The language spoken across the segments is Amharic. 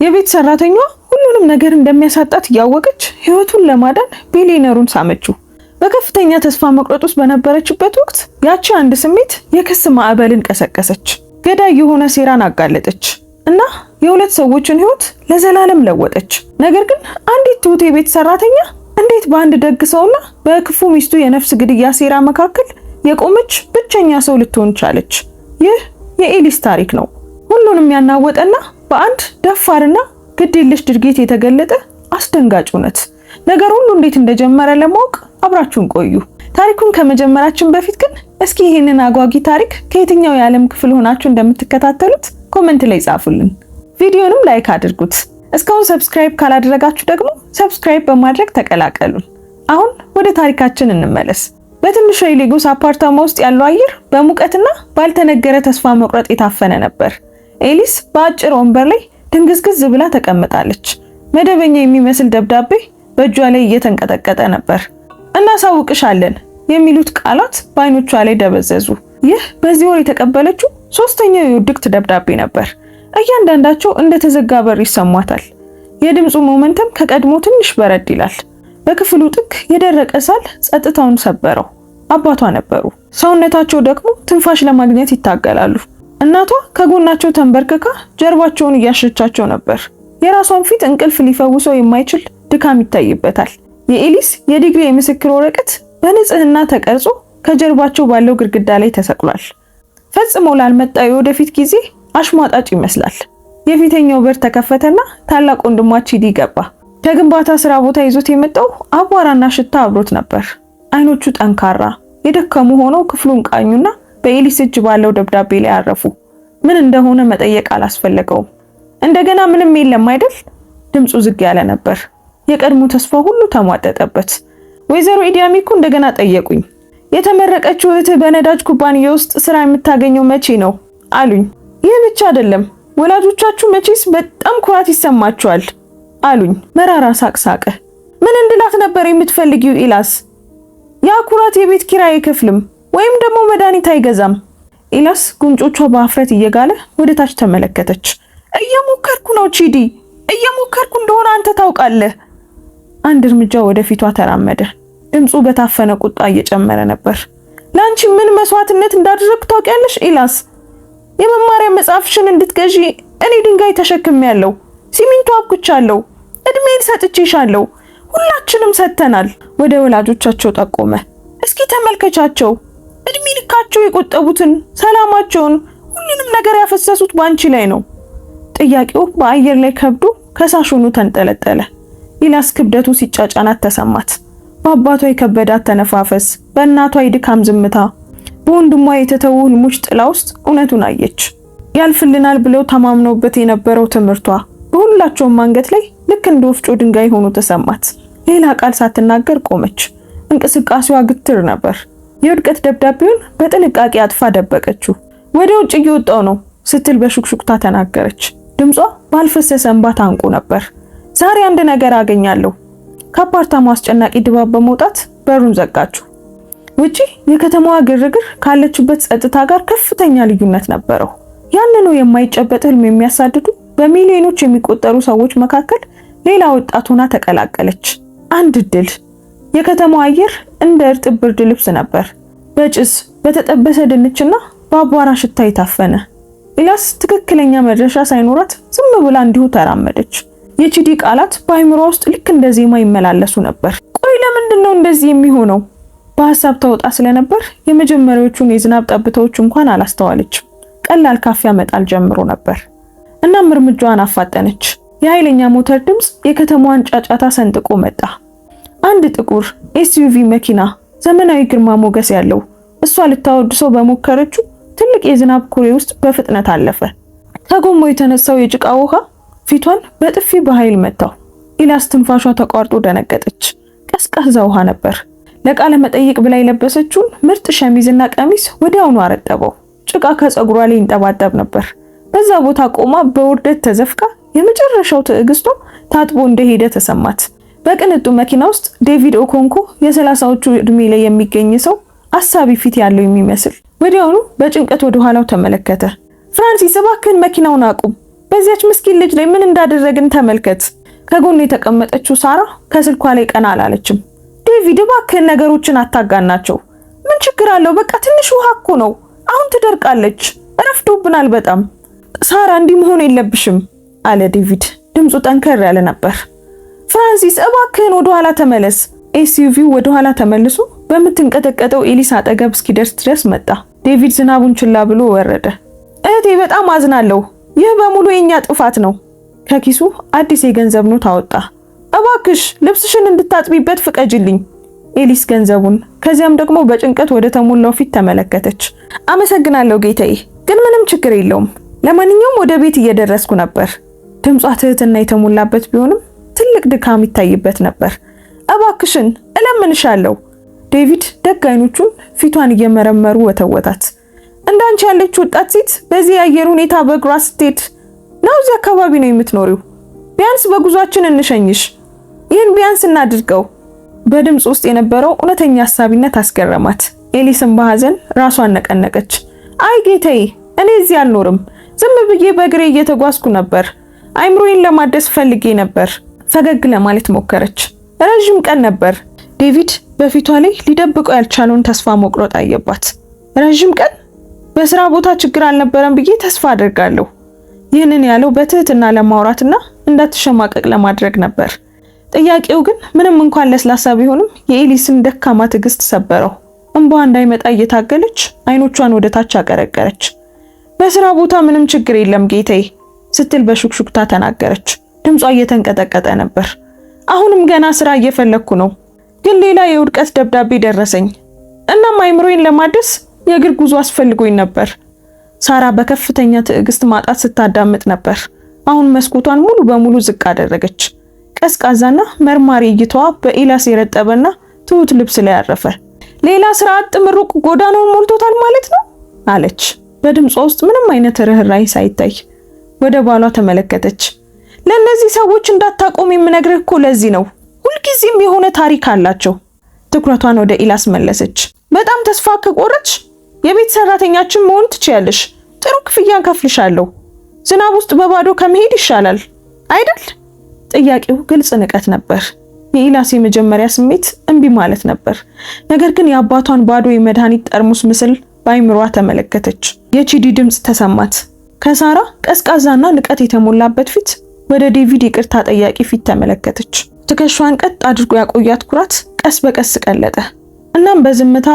የቤት ሰራተኛዋ ሁሉንም ነገር እንደሚያሳጣት ያወቀች ህይወቱን ለማዳን ቢሊየነሩን ሳመችው። በከፍተኛ ተስፋ መቁረጥ ውስጥ በነበረችበት ወቅት ያቺ አንድ ስሜት የክስ ማዕበልን ቀሰቀሰች። ገዳይ የሆነ ሴራን አጋለጠች እና የሁለት ሰዎችን ህይወት ለዘላለም ለወጠች። ነገር ግን አንዲት ትሁት የቤት ሰራተኛ እንዴት በአንድ ደግ ሰውና በክፉ ሚስቱ የነፍስ ግድያ ሴራ መካከል የቆመች ብቸኛ ሰው ልትሆን ቻለች? ይህ የኤሊስ ታሪክ ነው። ሁሉንም ያናወጠና በአንድ ደፋርና ግዴለሽ ድርጊት የተገለጠ አስደንጋጭ እውነት። ነገር ሁሉ እንዴት እንደጀመረ ለማወቅ አብራችሁን ቆዩ። ታሪኩን ከመጀመራችን በፊት ግን እስኪ ይሄንን አጓጊ ታሪክ ከየትኛው የዓለም ክፍል ሆናችሁ እንደምትከታተሉት ኮሜንት ላይ ጻፉልን። ቪዲዮንም ላይክ አድርጉት። እስካሁን ሰብስክራይብ ካላደረጋችሁ ደግሞ ሰብስክራይብ በማድረግ ተቀላቀሉን። አሁን ወደ ታሪካችን እንመለስ። በትንሹ የሌጎስ አፓርታማ ውስጥ ያለው አየር በሙቀትና ባልተነገረ ተስፋ መቁረጥ የታፈነ ነበር። ኤሊስ በአጭር ወንበር ላይ ድንግዝግዝ ብላ ተቀምጣለች። መደበኛ የሚመስል ደብዳቤ በእጇ ላይ እየተንቀጠቀጠ ነበር። እናሳውቅሻለን የሚሉት ቃላት በአይኖቿ ላይ ደበዘዙ። ይህ በዚህ ወር የተቀበለችው ሶስተኛው የውድቅት ደብዳቤ ነበር። እያንዳንዳቸው እንደተዘጋ በር ይሰሟታል። የድምፁ ሞመንተም ከቀድሞ ትንሽ በረድ ይላል። በክፍሉ ጥግ የደረቀ ሳል ጸጥታውን ሰበረው። አባቷ ነበሩ። ሰውነታቸው ደግሞ ትንፋሽ ለማግኘት ይታገላሉ። እናቷ ከጎናቸው ተንበርክካ ጀርባቸውን እያሸቻቸው ነበር። የራሷን ፊት እንቅልፍ ሊፈውሰው የማይችል ድካም ይታይበታል። የኤሊስ የዲግሪ የምስክር ወረቀት በንጽህና ተቀርጾ ከጀርባቸው ባለው ግድግዳ ላይ ተሰቅሏል። ፈጽሞ ላልመጣ የወደፊት ጊዜ አሽሟጣጭ ይመስላል። የፊተኛው በር ተከፈተና ታላቅ ወንድሟ ቺዲ ገባ። ከግንባታ ስራ ቦታ ይዞት የመጣው አቧራና ሽታ አብሮት ነበር። አይኖቹ ጠንካራ የደከሙ ሆነው ክፍሉን ቃኙና በኤሊስ እጅ ባለው ደብዳቤ ላይ አረፉ። ምን እንደሆነ መጠየቅ አላስፈለገውም። እንደገና ምንም የለም አይደል? ድምፁ ዝግ ያለ ነበር። የቀድሞ ተስፋ ሁሉ ተሟጠጠበት። ወይዘሮ ኢዲያሚኮ እንደገና ጠየቁኝ። የተመረቀችው እህትህ በነዳጅ ኩባንያ ውስጥ ስራ የምታገኘው መቼ ነው አሉኝ። ይህ ብቻ አይደለም፣ ወላጆቻችሁ መቼስ በጣም ኩራት ይሰማቸዋል አሉኝ። መራራ ሳቅ ሳቀ። ምን እንድላት ነበር የምትፈልጊው ኢላስ? ያ ኩራት የቤት ኪራይ አይከፍልም ወይም ደግሞ መድኃኒት አይገዛም። ኢላስ ጉንጮቿ በአፍረት እየጋለ ወደ ታች ተመለከተች። እየሞከርኩ ነው ቺዲ፣ እየሞከርኩ እንደሆነ አንተ ታውቃለህ። አንድ እርምጃ ወደፊቷ ተራመደ። ድምፁ በታፈነ ቁጣ እየጨመረ ነበር። ለአንቺ ምን መስዋዕትነት እንዳደረግኩ ታውቂያለሽ ኢላስ? የመማሪያ መጽሐፍሽን እንድትገዢ እኔ ድንጋይ ተሸክሜያለሁ፣ ሲሚንቶ አብኩቻለሁ፣ እድሜን ሰጥቼሻለሁ፣ ሁላችንም ሰጥተናል። ወደ ወላጆቻቸው ጠቆመ። እስኪ ተመልከቻቸው፣ እድሜ ልካቸው የቆጠቡትን ሰላማቸውን፣ ሁሉንም ነገር ያፈሰሱት ባንቺ ላይ ነው። ጥያቄው በአየር ላይ ከብዶ ከሳሽ ሆኖ ተንጠለጠለ። ኢላስ ክብደቱ ሲጫጫናት ተሰማት። በአባቷ የከበዳት ተነፋፈስ፣ በእናቷ የድካም ዝምታ፣ በወንድሟ የተተው ህልሞች ጥላ ውስጥ እውነቱን አየች። ያልፍልናል ብለው ተማምነውበት የነበረው ትምህርቷ በሁላቸውም አንገት ላይ ልክ እንደ ወፍጮ ድንጋይ ሆኖ ተሰማት። ሌላ ቃል ሳትናገር ቆመች። እንቅስቃሴዋ ግትር ነበር። የውድቀት ደብዳቤውን በጥንቃቄ አጥፋ ደበቀችው። ወደ ውጭ እየወጣው ነው ስትል በሹክሹክታ ተናገረች። ድምጿ ባልፈሰሰ እንባ ታንቆ ነበር። ዛሬ አንድ ነገር አገኛለሁ። ከአፓርታማው አስጨናቂ ድባብ በመውጣት በሩን ዘጋችው። ውጪ የከተማዋ ግርግር ካለችበት ጸጥታ ጋር ከፍተኛ ልዩነት ነበረው። ያንኑ የማይጨበጥ ህልም የሚያሳድዱ በሚሊዮኖች የሚቆጠሩ ሰዎች መካከል ሌላ ወጣት ሆና ተቀላቀለች። አንድ እድል። የከተማው አየር እንደ እርጥብ ብርድ ልብስ ነበር፣ በጭስ በተጠበሰ ድንችና በአቧራ ሽታ የታፈነ። ኢላስ ትክክለኛ መድረሻ ሳይኖራት ዝም ብላ እንዲሁ ተራመደች። የቺዲ ቃላት በአይምሯ ውስጥ ልክ እንደ ዜማ ይመላለሱ ነበር። ቆይ ለምንድን ነው እንደዚህ የሚሆነው? በሐሳብ ተውጣ ስለነበር የመጀመሪያዎቹን የዝናብ ጠብታዎች እንኳን አላስተዋለችም። ቀላል ካፊያ መጣል ጀምሮ ነበር። እናም እርምጃዋን አፋጠነች። የኃይለኛ ሞተር ድምፅ የከተማዋን ጫጫታ ሰንጥቆ መጣ። አንድ ጥቁር ኤስዩቪ መኪና፣ ዘመናዊ ግርማ ሞገስ ያለው፣ እሷ ልታወድሰው በሞከረችው ትልቅ የዝናብ ኩሬ ውስጥ በፍጥነት አለፈ። ከጎማው የተነሳው የጭቃ ውሃ ፊቷን በጥፊ በኃይል መታው። ኢላስ ትንፋሿ ተቋርጦ ደነገጠች። ቀዝቃዛ ውሃ ነበር። ለቃለ መጠይቅ ብላ የለበሰችውን ምርጥ ሸሚዝና ቀሚስ ወዲያውኑ አረጠበው። ጭቃ ከፀጉሯ ላይ ይንጠባጠብ ነበር። በዛ ቦታ ቆማ በውርደት ተዘፍቃ የመጨረሻው ትዕግስቷ ታጥቦ እንደሄደ ተሰማት። በቅንጡ መኪና ውስጥ ዴቪድ ኦኮንኮ የ30ዎቹ እድሜ ላይ የሚገኝ ሰው አሳቢ ፊት ያለው የሚመስል ወዲያውኑ በጭንቀት ወደ ኋላው ተመለከተ። ፍራንሲስ እባክህን መኪናውን አቁም በዚያች ምስኪን ልጅ ላይ ምን እንዳደረግን ተመልከት። ከጎን የተቀመጠችው ሳራ ከስልኳ ላይ ቀና አላለችም። ዴቪድ እባክህን ነገሮችን አታጋናቸው። ምን ችግር አለው? በቃ ትንሽ ውሃ እኮ ነው። አሁን ትደርቃለች። ረፍዶብናል በጣም። ሳራ እንዲህ መሆን የለብሽም አለ ዴቪድ። ድምፁ ጠንከር ያለ ነበር። ፍራንሲስ እባክህን ወደ ኋላ ተመለስ። ኤስዩቪው ወደ ኋላ ተመልሶ በምትንቀጠቀጠው ኤሊስ አጠገብ እስኪደርስ ድረስ መጣ። ዴቪድ ዝናቡን ችላ ብሎ ወረደ። እህቴ በጣም አዝናለሁ። ይህ በሙሉ የኛ ጥፋት ነው። ከኪሱ አዲስ የገንዘብ ኖት አወጣ። እባክሽ ልብስሽን እንድታጥቢበት ፍቀጅልኝ። ኤሊስ ገንዘቡን ከዚያም ደግሞ በጭንቀት ወደ ተሞላው ፊት ተመለከተች። አመሰግናለሁ ጌታዬ፣ ግን ምንም ችግር የለውም። ለማንኛውም ወደ ቤት እየደረስኩ ነበር። ድምጿ ትህትና የተሞላበት ቢሆንም ትልቅ ድካም ይታይበት ነበር። እባክሽን እለምንሻለሁ። ዴቪድ ደግ አይኖቹን ፊቷን እየመረመሩ ወተወታት። እንዳንቺ ያለች ወጣት ሴት በዚህ የአየር ሁኔታ በእግሯ ስትሄድ ነው እዚህ አካባቢ ነው የምትኖሪው? ቢያንስ በጉዟችን እንሸኝሽ። ይህን ቢያንስ እናድርገው። በድምፅ ውስጥ የነበረው እውነተኛ ሐሳቢነት አስገረማት። ኤሊስም በሐዘን ራሷን ነቀነቀች። አይ ጌታዬ፣ እኔ እዚህ አልኖርም። ዝም ብዬ በእግሬ እየተጓዝኩ ነበር። አይምሮዬን ለማደስ ፈልጌ ነበር። ፈገግ ለማለት ሞከረች። ረጅም ቀን ነበር። ዴቪድ በፊቷ ላይ ሊደብቀው ያልቻለውን ተስፋ መቁረጥ አየባት። ረጅም ቀን? በስራ ቦታ ችግር አልነበረም ብዬ ተስፋ አደርጋለሁ። ይህንን ያለው በትህትና ለማውራትና እንዳትሸማቀቅ ለማድረግ ነበር። ጥያቄው ግን ምንም እንኳን ለስላሳ ቢሆንም የኤሊስን ደካማ ትዕግስት ሰበረው። እንባዋ እንዳይመጣ እየታገለች አይኖቿን ወደ ታች አቀረቀረች። በስራ ቦታ ምንም ችግር የለም ጌታዬ ስትል በሹክሹክታ ተናገረች። ድምጿ እየተንቀጠቀጠ ነበር። አሁንም ገና ስራ እየፈለኩ ነው፣ ግን ሌላ የውድቀት ደብዳቤ ደረሰኝ። እናም አይምሮዬን ለማደስ የእግር ጉዞ አስፈልጎኝ ነበር። ሳራ በከፍተኛ ትዕግስት ማጣት ስታዳምጥ ነበር። አሁን መስኮቷን ሙሉ በሙሉ ዝቅ አደረገች። ቀዝቃዛና መርማሪ እይታዋ በኤላስ የረጠበና ትሁት ልብስ ላይ አረፈ። ሌላ ስራ አጥ ምሩቅ ጎዳናውን ሞልቶታል ማለት ነው አለች፣ በድምጿ ውስጥ ምንም አይነት ርህራሄ ሳይታይ። ወደ ባሏ ተመለከተች። ለነዚህ ሰዎች እንዳታቆም የምነግርህ እኮ ለዚህ ነው። ሁልጊዜም የሆነ ታሪክ አላቸው። ትኩረቷን ወደ ኤላስ መለሰች። በጣም ተስፋ ከቆረጥሽ የቤት ሰራተኛችን መሆን ትችያለሽ። ጥሩ ክፍያን ከፍልሻለሁ። ዝናብ ውስጥ በባዶ ከመሄድ ይሻላል አይደል? ጥያቄው ግልጽ ንቀት ነበር። የኤላስ የመጀመሪያ ስሜት እምቢ ማለት ነበር። ነገር ግን የአባቷን ባዶ የመድኃኒት ጠርሙስ ምስል በአይምሯ ተመለከተች። የቺዲ ድምጽ ተሰማት። ከሳራ ቀዝቃዛና ንቀት የተሞላበት ፊት ወደ ዴቪድ ይቅርታ ጠያቂ ፊት ተመለከተች። ትከሻዋን ቀጥ አድርጎ ያቆያት ኩራት ቀስ በቀስ ቀለጠ። እናም በዝምታ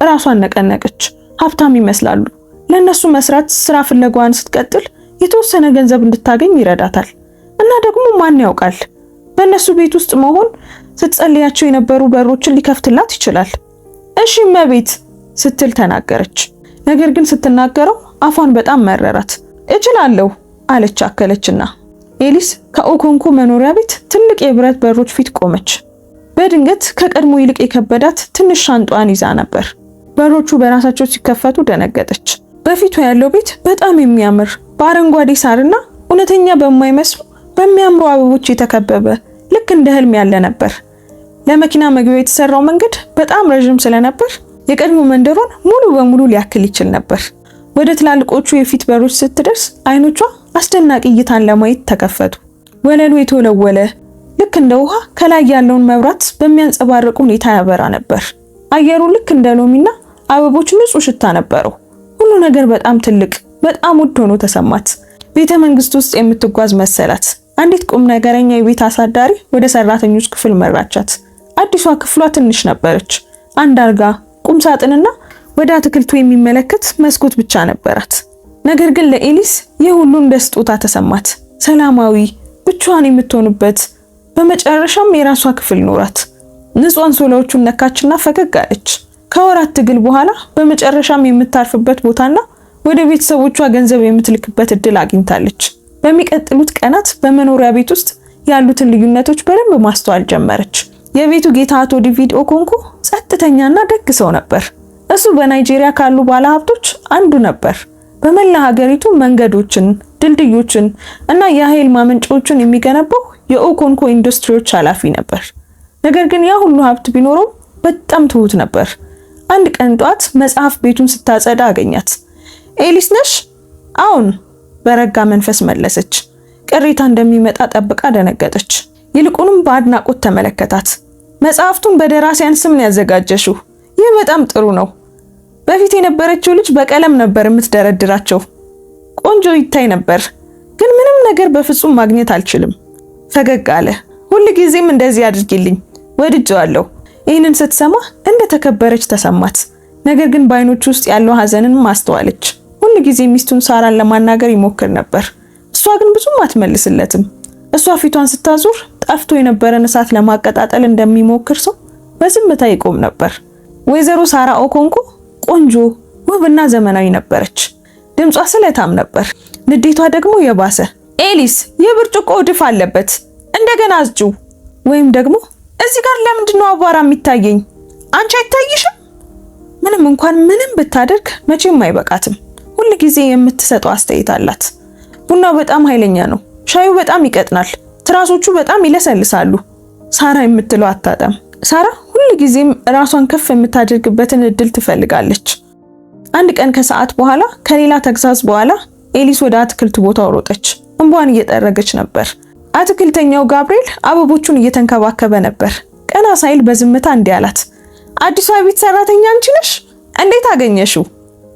ራሷን ነቀነቀች። ሀብታም ይመስላሉ። ለነሱ መስራት ስራ ፍለጋዋን ስትቀጥል የተወሰነ ገንዘብ እንድታገኝ ይረዳታል። እና ደግሞ ማን ያውቃል በእነሱ ቤት ውስጥ መሆን ስትጸልያቸው የነበሩ በሮችን ሊከፍትላት ይችላል። እሺ እመቤት ስትል ተናገረች። ነገር ግን ስትናገረው አፏን በጣም መረራት። እችላለሁ አለች አከለችና ኤሊስ ከኦኮንኮ መኖሪያ ቤት ትልቅ የብረት በሮች ፊት ቆመች። በድንገት ከቀድሞ ይልቅ የከበዳት ትንሽ ሻንጧን ይዛ ነበር። በሮቹ በራሳቸው ሲከፈቱ ደነገጠች። በፊቷ ያለው ቤት በጣም የሚያምር በአረንጓዴ ሳርና እውነተኛ በማይመስሉ በሚያምሩ አበቦች የተከበበ ልክ እንደ ህልም ያለ ነበር። ለመኪና መግቢያ የተሰራው መንገድ በጣም ረጅም ስለነበር የቀድሞ መንደሩን ሙሉ በሙሉ ሊያክል ይችል ነበር። ወደ ትላልቆቹ የፊት በሮች ስትደርስ አይኖቿ አስደናቂ እይታን ለማየት ተከፈቱ። ወለሉ የተወለወለ ልክ እንደ ውሃ ከላይ ያለውን መብራት በሚያንጸባርቅ ሁኔታ ያበራ ነበር። አየሩ ልክ እንደ ሎሚና አበቦች ንጹህ ሽታ ነበረው። ሁሉ ነገር በጣም ትልቅ፣ በጣም ውድ ሆኖ ተሰማት። ቤተ መንግስት ውስጥ የምትጓዝ መሰላት። አንዲት ቁም ነገረኛ የቤት አሳዳሪ ወደ ሰራተኞች ክፍል መራቻት። አዲሷ ክፍሏ ትንሽ ነበረች። አንድ አልጋ፣ ቁም ሳጥንና ወደ አትክልቱ የሚመለከት መስኮት ብቻ ነበራት። ነገር ግን ለኤሊስ ይህ ሁሉ እንደ ስጦታ ተሰማት። ሰላማዊ፣ ብቻዋን የምትሆንበት፣ በመጨረሻም የራሷ ክፍል ኖራት። ንጹህ አንሶላዎቹን ነካችና ፈገግ አለች። ከወራት ትግል በኋላ በመጨረሻም የምታርፍበት ቦታና ወደ ቤተሰቦቿ ገንዘብ የምትልክበት እድል አግኝታለች። በሚቀጥሉት ቀናት በመኖሪያ ቤት ውስጥ ያሉትን ልዩነቶች በደንብ ማስተዋል ጀመረች። የቤቱ ጌታ አቶ ዴቪድ ኦኮንኮ ጸጥተኛና ደግ ሰው ነበር። እሱ በናይጄሪያ ካሉ ባለሀብቶች አንዱ ነበር። በመላ ሀገሪቱ መንገዶችን፣ ድልድዮችን እና የኃይል ማመንጫዎችን የሚገነባው የኦኮንኮ ኢንዱስትሪዎች ኃላፊ ነበር። ነገር ግን ያ ሁሉ ሀብት ቢኖረው በጣም ትሁት ነበር። አንድ ቀን ጧት መጽሐፍ ቤቱን ስታጸዳ አገኛት። ኤሊስ ነሽ? አሁን በረጋ መንፈስ መለሰች። ቅሬታ እንደሚመጣ ጠብቃ ደነገጠች። ይልቁንም በአድናቆት ተመለከታት። መጽሐፍቱን በደራሲያን ስም ነው ያዘጋጀሽው። ይህ በጣም ጥሩ ነው። በፊት የነበረችው ልጅ በቀለም ነበር የምትደረድራቸው። ቆንጆ ይታይ ነበር፣ ግን ምንም ነገር በፍጹም ማግኘት አልችልም። ፈገግ አለ። ሁልጊዜም እንደዚህ አድርጊልኝ፣ ወድጄዋለሁ። ይህንን ስትሰማ እንደተከበረች ተሰማት። ነገር ግን በአይኖቹ ውስጥ ያለው ሐዘንን ማስተዋለች። ሁልጊዜ ሚስቱን ሳራን ለማናገር ይሞክር ነበር። እሷ ግን ብዙም አትመልስለትም። እሷ ፊቷን ስታዞር ጠፍቶ የነበረን እሳት ለማቀጣጠል እንደሚሞክር ሰው በዝምታ ይቆም ነበር። ወይዘሮ ሳራ ኦኮንኮ ቆንጆ፣ ውብና ዘመናዊ ነበረች። ድምጿ ስለታም ነበር፣ ንዴቷ ደግሞ የባሰ። ኤሊስ፣ የብርጭቆ ድፍ አለበት፣ እንደገና አዝጪው። ወይም ደግሞ እዚህ ጋር ለምንድነው አቧራ የሚታየኝ? አንቺ አይታይሽም? ምንም እንኳን ምንም ብታደርግ መቼም አይበቃትም። ሁልጊዜ የምትሰጠው አስተያየት አላት። ቡናው በጣም ኃይለኛ ነው፣ ሻዩ በጣም ይቀጥናል፣ ትራሶቹ በጣም ይለሰልሳሉ። ሳራ የምትለው አታጣም። ሳራ ሁልጊዜም ራሷን ከፍ የምታደርግበትን እድል ትፈልጋለች። አንድ ቀን ከሰዓት በኋላ ከሌላ ተግሳጽ በኋላ ኤሊስ ወደ አትክልት ቦታው ሮጠች። እንቧን እየጠረገች ነበር። አትክልተኛው ጋብርኤል አበቦቹን እየተንከባከበ ነበር። ቀና ሳይል በዝምታ እንዲህ አላት፣ አዲሷ የቤት ሰራተኛ አንቺ ነሽ? እንዴት አገኘሽው?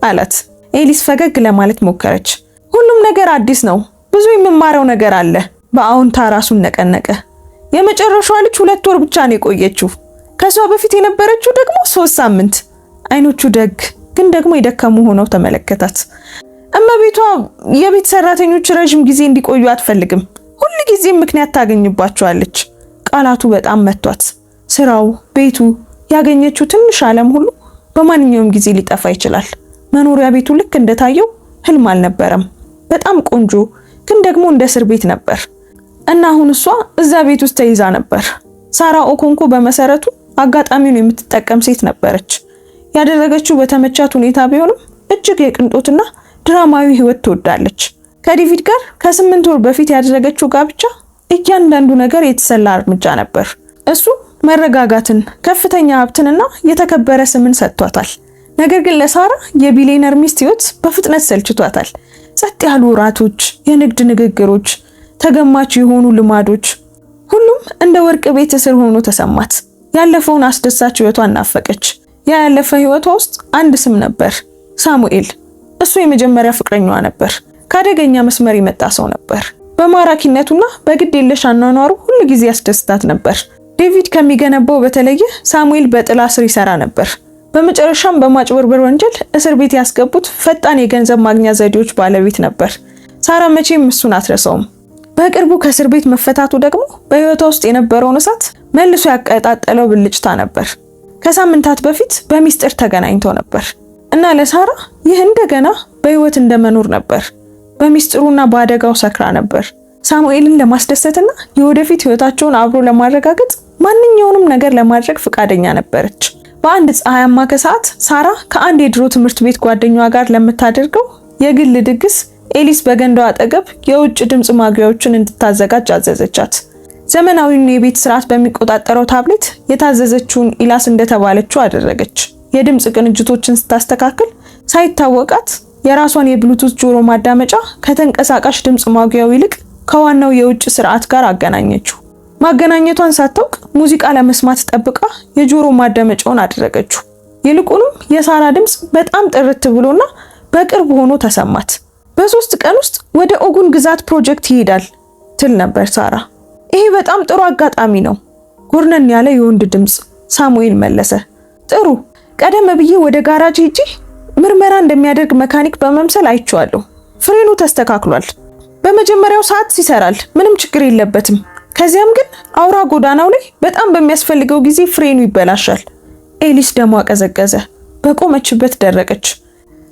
አላት። ኤሊስ ፈገግ ለማለት ሞከረች። ሁሉም ነገር አዲስ ነው፣ ብዙ የምማረው ነገር አለ። በአዎንታ ራሱን ነቀነቀ። የመጨረሻዋ ልጅ 2 ወር ብቻ ነው የቆየችው። ከሷ በፊት የነበረችው ደግሞ 3 ሳምንት። አይኖቹ ደግ ግን ደግሞ የደከሙ ሆነው ተመለከታት። እመቤቷ የቤት ሰራተኞች ረጅም ጊዜ እንዲቆዩ አትፈልግም። ሁልጊዜም ምክንያት ታገኝባቸዋለች። ቃላቱ በጣም መቷት። ስራው፣ ቤቱ፣ ያገኘችው ትንሽ ዓለም ሁሉ በማንኛውም ጊዜ ሊጠፋ ይችላል። መኖሪያ ቤቱ ልክ እንደታየው ህልም አልነበረም። በጣም ቆንጆ ግን ደግሞ እንደ እስር ቤት ነበር እና አሁን እሷ እዛ ቤት ውስጥ ተይዛ ነበር። ሳራ ኦኮንኮ በመሰረቱ አጋጣሚውን የምትጠቀም ሴት ነበረች። ያደረገችው በተመቻት ሁኔታ ቢሆንም እጅግ የቅንጦትና ድራማዊ ህይወት ትወዳለች። ከዴቪድ ጋር ከ8 ወር በፊት ያደረገችው ጋብቻ እያንዳንዱ ነገር የተሰላ እርምጃ ነበር። እሱ መረጋጋትን፣ ከፍተኛ ሀብትንና የተከበረ ስምን ሰጥቷታል። ነገር ግን ለሳራ የቢሊየነር ሚስት ህይወት በፍጥነት ሰልችቷታል። ጸጥ ያሉ ወራቶች፣ የንግድ ንግግሮች፣ ተገማች የሆኑ ልማዶች፣ ሁሉም እንደ ወርቅ ቤት እስር ሆኖ ተሰማት። ያለፈውን አስደሳች ህይወቷን ናፈቀች። ያ ያለፈ ህይወቷ ውስጥ አንድ ስም ነበር፣ ሳሙኤል። እሱ የመጀመሪያ ፍቅረኛዋ ነበር። ከአደገኛ መስመር የመጣ ሰው ነበር። በማራኪነቱና በግድ የለሽ አኗኗሩ ሁልጊዜ ያስደስታት ነበር። ዴቪድ ከሚገነባው በተለየ ሳሙኤል በጥላ ስር ይሰራ ነበር። በመጨረሻም በማጭበርበር ወንጀል እስር ቤት ያስገቡት ፈጣን የገንዘብ ማግኛ ዘዴዎች ባለቤት ነበር። ሳራ መቼም እሱን አትረሳውም። በቅርቡ ከእስር ቤት መፈታቱ ደግሞ በህይወቷ ውስጥ የነበረውን እሳት መልሶ ያቀጣጠለው ብልጭታ ነበር። ከሳምንታት በፊት በሚስጥር ተገናኝተው ነበር እና ለሳራ ይህ እንደገና በህይወት እንደመኖር ነበር። በሚስጥሩና በአደጋው ሰክራ ነበር። ሳሙኤልን ለማስደሰትና የወደፊት ህይወታቸውን አብሮ ለማረጋገጥ ማንኛውንም ነገር ለማድረግ ፈቃደኛ ነበረች። በአንድ ፀሐያማ ከሰዓት ሳራ ከአንድ የድሮ ትምህርት ቤት ጓደኛዋ ጋር ለምታደርገው የግል ድግስ ኤሊስ በገንዳው አጠገብ የውጭ ድምጽ ማጉያዎችን እንድታዘጋጅ አዘዘቻት። ዘመናዊውን የቤት ስርዓት በሚቆጣጠረው ታብሌት የታዘዘችውን ኢላስ እንደተባለችው አደረገች። የድምጽ ቅንጅቶችን ስታስተካክል ሳይታወቃት የራሷን የብሉቱዝ ጆሮ ማዳመጫ ከተንቀሳቃሽ ድምጽ ማጉያው ይልቅ ከዋናው የውጭ ስርዓት ጋር አገናኘችው። ማገናኘቷን ሳታውቅ ሙዚቃ ለመስማት ጠብቃ የጆሮ ማዳመጫውን አደረገችው። ይልቁንም የሳራ ድምጽ በጣም ጥርት ብሎና በቅርብ ሆኖ ተሰማት። በ3 ቀን ውስጥ ወደ ኦጉን ግዛት ፕሮጀክት ይሄዳል ትል ነበር ሳራ። ይሄ በጣም ጥሩ አጋጣሚ ነው። ጎርነን ያለ የወንድ ድምጽ ሳሙኤል መለሰ። ጥሩ፣ ቀደም ብዬ ወደ ጋራጅ ሄጄ ምርመራ እንደሚያደርግ መካኒክ በመምሰል አይቼዋለሁ። ፍሬኑ ተስተካክሏል። በመጀመሪያው ሰዓት ይሰራል፣ ምንም ችግር የለበትም። ከዚያም ግን አውራ ጎዳናው ላይ በጣም በሚያስፈልገው ጊዜ ፍሬኑ ይበላሻል። ኤሊስ ደሟ ቀዘቀዘ። በቆመችበት ደረቀች።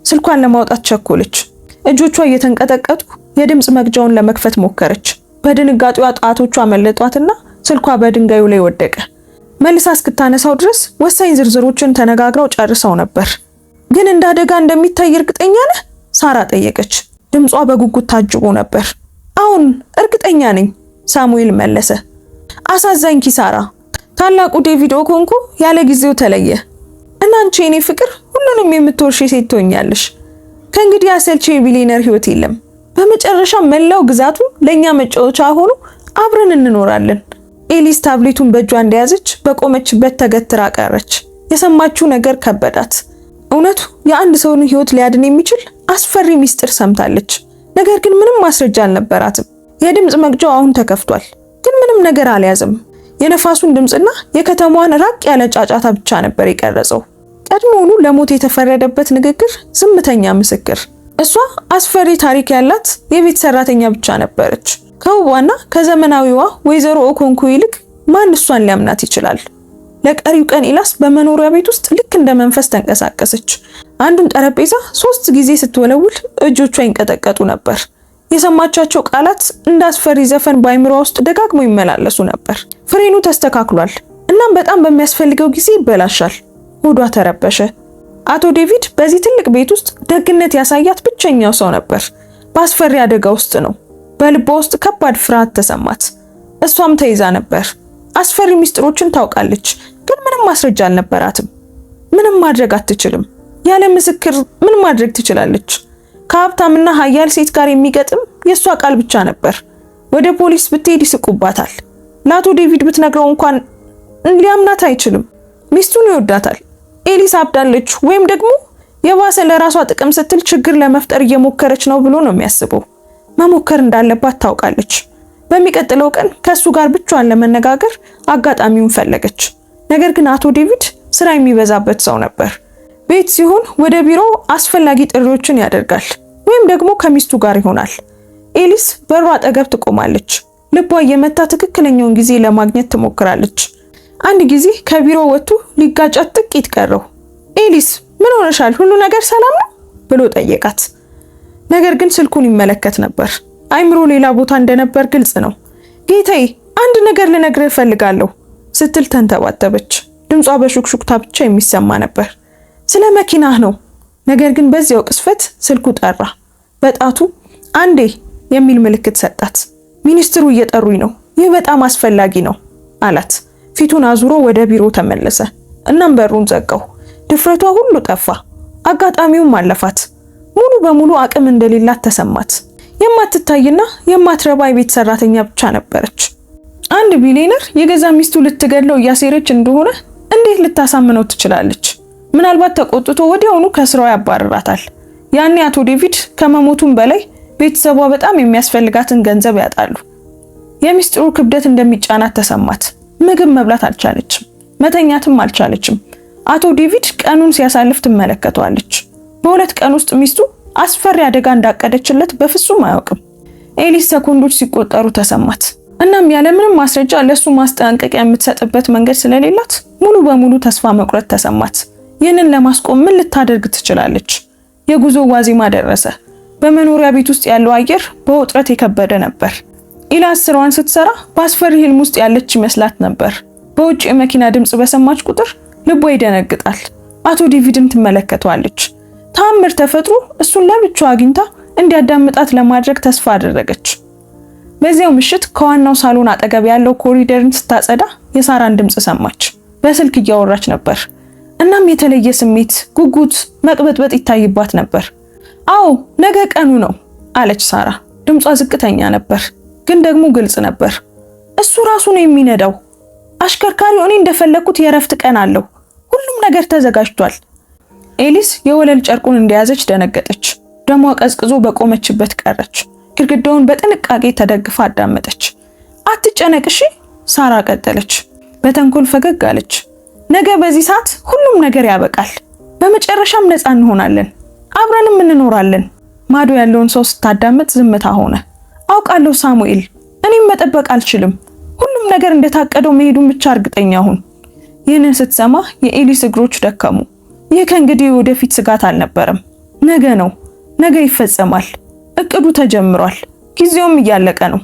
ስልኳን ለማውጣት ቸኮለች። እጆቿ እየተንቀጠቀጡ የድምጽ መግጃውን ለመክፈት ሞከረች። በድንጋጤዋ ጣቶቿ አመለጧትና ስልኳ በድንጋዩ ላይ ወደቀ። መልሳ እስክታነሳው ድረስ ወሳኝ ዝርዝሮችን ተነጋግረው ጨርሰው ነበር። ግን እንደ አደጋ እንደሚታይ እርግጠኛ ነህ? ሳራ ጠየቀች። ድምጿ በጉጉት ታጅቦ ነበር። አሁን እርግጠኛ ነኝ፣ ሳሙኤል መለሰ። አሳዛኝ ኪሳራ። ታላቁ ዴቪድ ኦኮንኮ ያለ ጊዜው ተለየ እና አንቺ የኔ ፍቅር ሁሉንም የምትወርሺ ሴት ትሆኛለሽ። ከእንግዲህ አሰልቺ የቢሊየነር ህይወት የለም። በመጨረሻ መላው ግዛቱ ለኛ መጫወቻ ሆኖ አብረን እንኖራለን። ኤሊስ ታብሌቱን በእጇ እንደያዘች በቆመችበት ተገትራ ቀረች። የሰማችው ነገር ከበዳት። እውነቱ የአንድ ሰውን ህይወት ሊያድን የሚችል አስፈሪ ሚስጥር ሰምታለች። ነገር ግን ምንም ማስረጃ አልነበራትም። የድምጽ መቅጃው አሁን ተከፍቷል፣ ግን ምንም ነገር አልያዘም። የነፋሱን ድምጽና የከተማዋን ራቅ ያለ ጫጫታ ብቻ ነበር የቀረጸው። ቀድሞውኑ ለሞት የተፈረደበት ንግግር፣ ዝምተኛ ምስክር። እሷ አስፈሪ ታሪክ ያላት የቤት ሰራተኛ ብቻ ነበረች። ከውቧና ከዘመናዊዋ ወይዘሮ ኦኮንኩ ይልቅ ማን እሷን ሊያምናት ይችላል? ለቀሪው ቀን ኢላስ በመኖሪያ ቤት ውስጥ ልክ እንደ መንፈስ ተንቀሳቀሰች። አንዱን ጠረጴዛ 3 ጊዜ ስትወለውል እጆቿ ይንቀጠቀጡ ነበር። የሰማቻቸው ቃላት እንደ አስፈሪ ዘፈን በአይምሯ ውስጥ ደጋግሞ ይመላለሱ ነበር። ፍሬኑ ተስተካክሏል፣ እናም በጣም በሚያስፈልገው ጊዜ ይበላሻል። ሆዷ ተረበሸ። አቶ ዴቪድ በዚህ ትልቅ ቤት ውስጥ ደግነት ያሳያት ብቸኛው ሰው ነበር። በአስፈሪ አደጋ ውስጥ ነው። በልቧ ውስጥ ከባድ ፍርሃት ተሰማት። እሷም ተይዛ ነበር። አስፈሪ ሚስጥሮችን ታውቃለች፣ ግን ምንም ማስረጃ አልነበራትም። ምንም ማድረግ አትችልም። ያለ ምስክር ምን ማድረግ ትችላለች? ከሀብታምና ሀያል ሴት ጋር የሚገጥም የእሷ ቃል ብቻ ነበር። ወደ ፖሊስ ብትሄድ ይስቁባታል። ለአቶ ዴቪድ ብትነግረው እንኳን ሊያምናት አይችልም። ሚስቱን ይወዳታል። ኤሊስ አብዳለች ወይም ደግሞ የባሰ ለራሷ ጥቅም ስትል ችግር ለመፍጠር እየሞከረች ነው ብሎ ነው የሚያስበው። መሞከር እንዳለባት ታውቃለች። በሚቀጥለው ቀን ከሱ ጋር ብቻዋን ለመነጋገር አጋጣሚውን ፈለገች። ነገር ግን አቶ ዴቪድ ስራ የሚበዛበት ሰው ነበር። ቤት ሲሆን ወደ ቢሮ አስፈላጊ ጥሪዎችን ያደርጋል ወይም ደግሞ ከሚስቱ ጋር ይሆናል። ኤሊስ በሩ አጠገብ ትቆማለች። ልቧ እየመታ ትክክለኛውን ጊዜ ለማግኘት ትሞክራለች። አንድ ጊዜ ከቢሮ ወጥቶ ሊጋጫት ጥቂት ቀረው። ኤሊስ ምን ሆነሻል? ሁሉ ነገር ሰላም ነው ብሎ ጠየቃት። ነገር ግን ስልኩን ይመለከት ነበር። አይምሮ ሌላ ቦታ እንደነበር ግልጽ ነው። ጌታዬ፣ አንድ ነገር ልነግርህ እፈልጋለሁ ስትል ተንተባተበች። ድምጿ በሹክሹክታ ብቻ የሚሰማ ነበር። ስለ መኪናህ ነው። ነገር ግን በዚያው ቅስፈት ስልኩ ጠራ። በጣቱ አንዴ የሚል ምልክት ሰጣት። ሚኒስትሩ እየጠሩኝ ነው፣ ይህ በጣም አስፈላጊ ነው አላት። ፊቱን አዙሮ ወደ ቢሮ ተመለሰ። እናም በሩን ዘጋው። ድፍረቷ ሁሉ ጠፋ። አጋጣሚውም አለፋት። ሙሉ በሙሉ አቅም እንደሌላት ተሰማት። የማትታይና የማትረባ የቤት ሰራተኛ ብቻ ነበረች። አንድ ቢሊየነር የገዛ ሚስቱ ልትገድለው እያሴረች እንደሆነ እንዴት ልታሳምነው ትችላለች? ምናልባት ተቆጥቶ ወዲያውኑ ከስራው ያባረራታል። ያኔ አቶ ዴቪድ ከመሞቱም በላይ ቤተሰቧ በጣም የሚያስፈልጋትን ገንዘብ ያጣሉ። የሚስጥሩ ክብደት እንደሚጫናት ተሰማት። ምግብ መብላት አልቻለችም፣ መተኛትም አልቻለችም። አቶ ዴቪድ ቀኑን ሲያሳልፍ ትመለከተዋለች። በሁለት ቀን ውስጥ ሚስቱ አስፈሪ አደጋ እንዳቀደችለት በፍጹም አያውቅም። ኤሊስ ሰኮንዶች ሲቆጠሩ ተሰማት። እናም ያለምንም ማስረጃ ለሱ ማስጠንቀቂያ የምትሰጥበት መንገድ ስለሌላት ሙሉ በሙሉ ተስፋ መቁረጥ ተሰማት። ይህንን ለማስቆም ምን ልታደርግ ትችላለች? የጉዞ ዋዜማ ደረሰ። በመኖሪያ ቤት ውስጥ ያለው አየር በውጥረት የከበደ ነበር። ኢላስ ስራዋን ስትሰራ በአስፈሪ ህልም ውስጥ ያለች ይመስላት ነበር። በውጭ የመኪና ድምጽ በሰማች ቁጥር ልቧ ይደነግጣል። አቶ ዴቪድን ትመለከተዋለች። ተአምር ተፈጥሮ እሱን ለብቻው አግኝታ እንዲያዳምጣት ለማድረግ ተስፋ አደረገች። በዚያው ምሽት ከዋናው ሳሎን አጠገብ ያለው ኮሪደርን ስታጸዳ የሳራን ድምጽ ሰማች። በስልክ እያወራች ነበር። እናም የተለየ ስሜት፣ ጉጉት፣ መቅበጥበጥ ይታይባት ነበር። አዎ ነገ ቀኑ ነው አለች ሳራ። ድምጿ ዝቅተኛ ነበር ግን ደግሞ ግልጽ ነበር። እሱ ራሱ ነው የሚነዳው። አሽከርካሪው እኔ እንደፈለኩት የረፍት ቀን አለው። ሁሉም ነገር ተዘጋጅቷል። ኤሊስ የወለል ጨርቁን እንደያዘች ደነገጠች። ደሟ ቀዝቅዞ በቆመችበት ቀረች። ግድግዳውን በጥንቃቄ ተደግፋ አዳመጠች። አትጨነቅ እሺ፣ ሳራ ቀጠለች። በተንኮል ፈገግ አለች። ነገ በዚህ ሰዓት ሁሉም ነገር ያበቃል። በመጨረሻም ነፃ እንሆናለን፣ አብረንም እንኖራለን። ማዶ ያለውን ሰው ስታዳመጥ ዝምታ ሆነ። አውቃለሁ ሳሙኤል፣ እኔም መጠበቅ አልችልም። ሁሉም ነገር እንደታቀደው መሄዱን ብቻ እርግጠኛ ሁን። ይህንን ስትሰማ የኤሊስ እግሮች ደከሙ። ይህ ከእንግዲህ ወደፊት ስጋት አልነበረም። ነገ ነው፣ ነገ ይፈጸማል። እቅዱ ተጀምሯል። ጊዜውም እያለቀ ነው።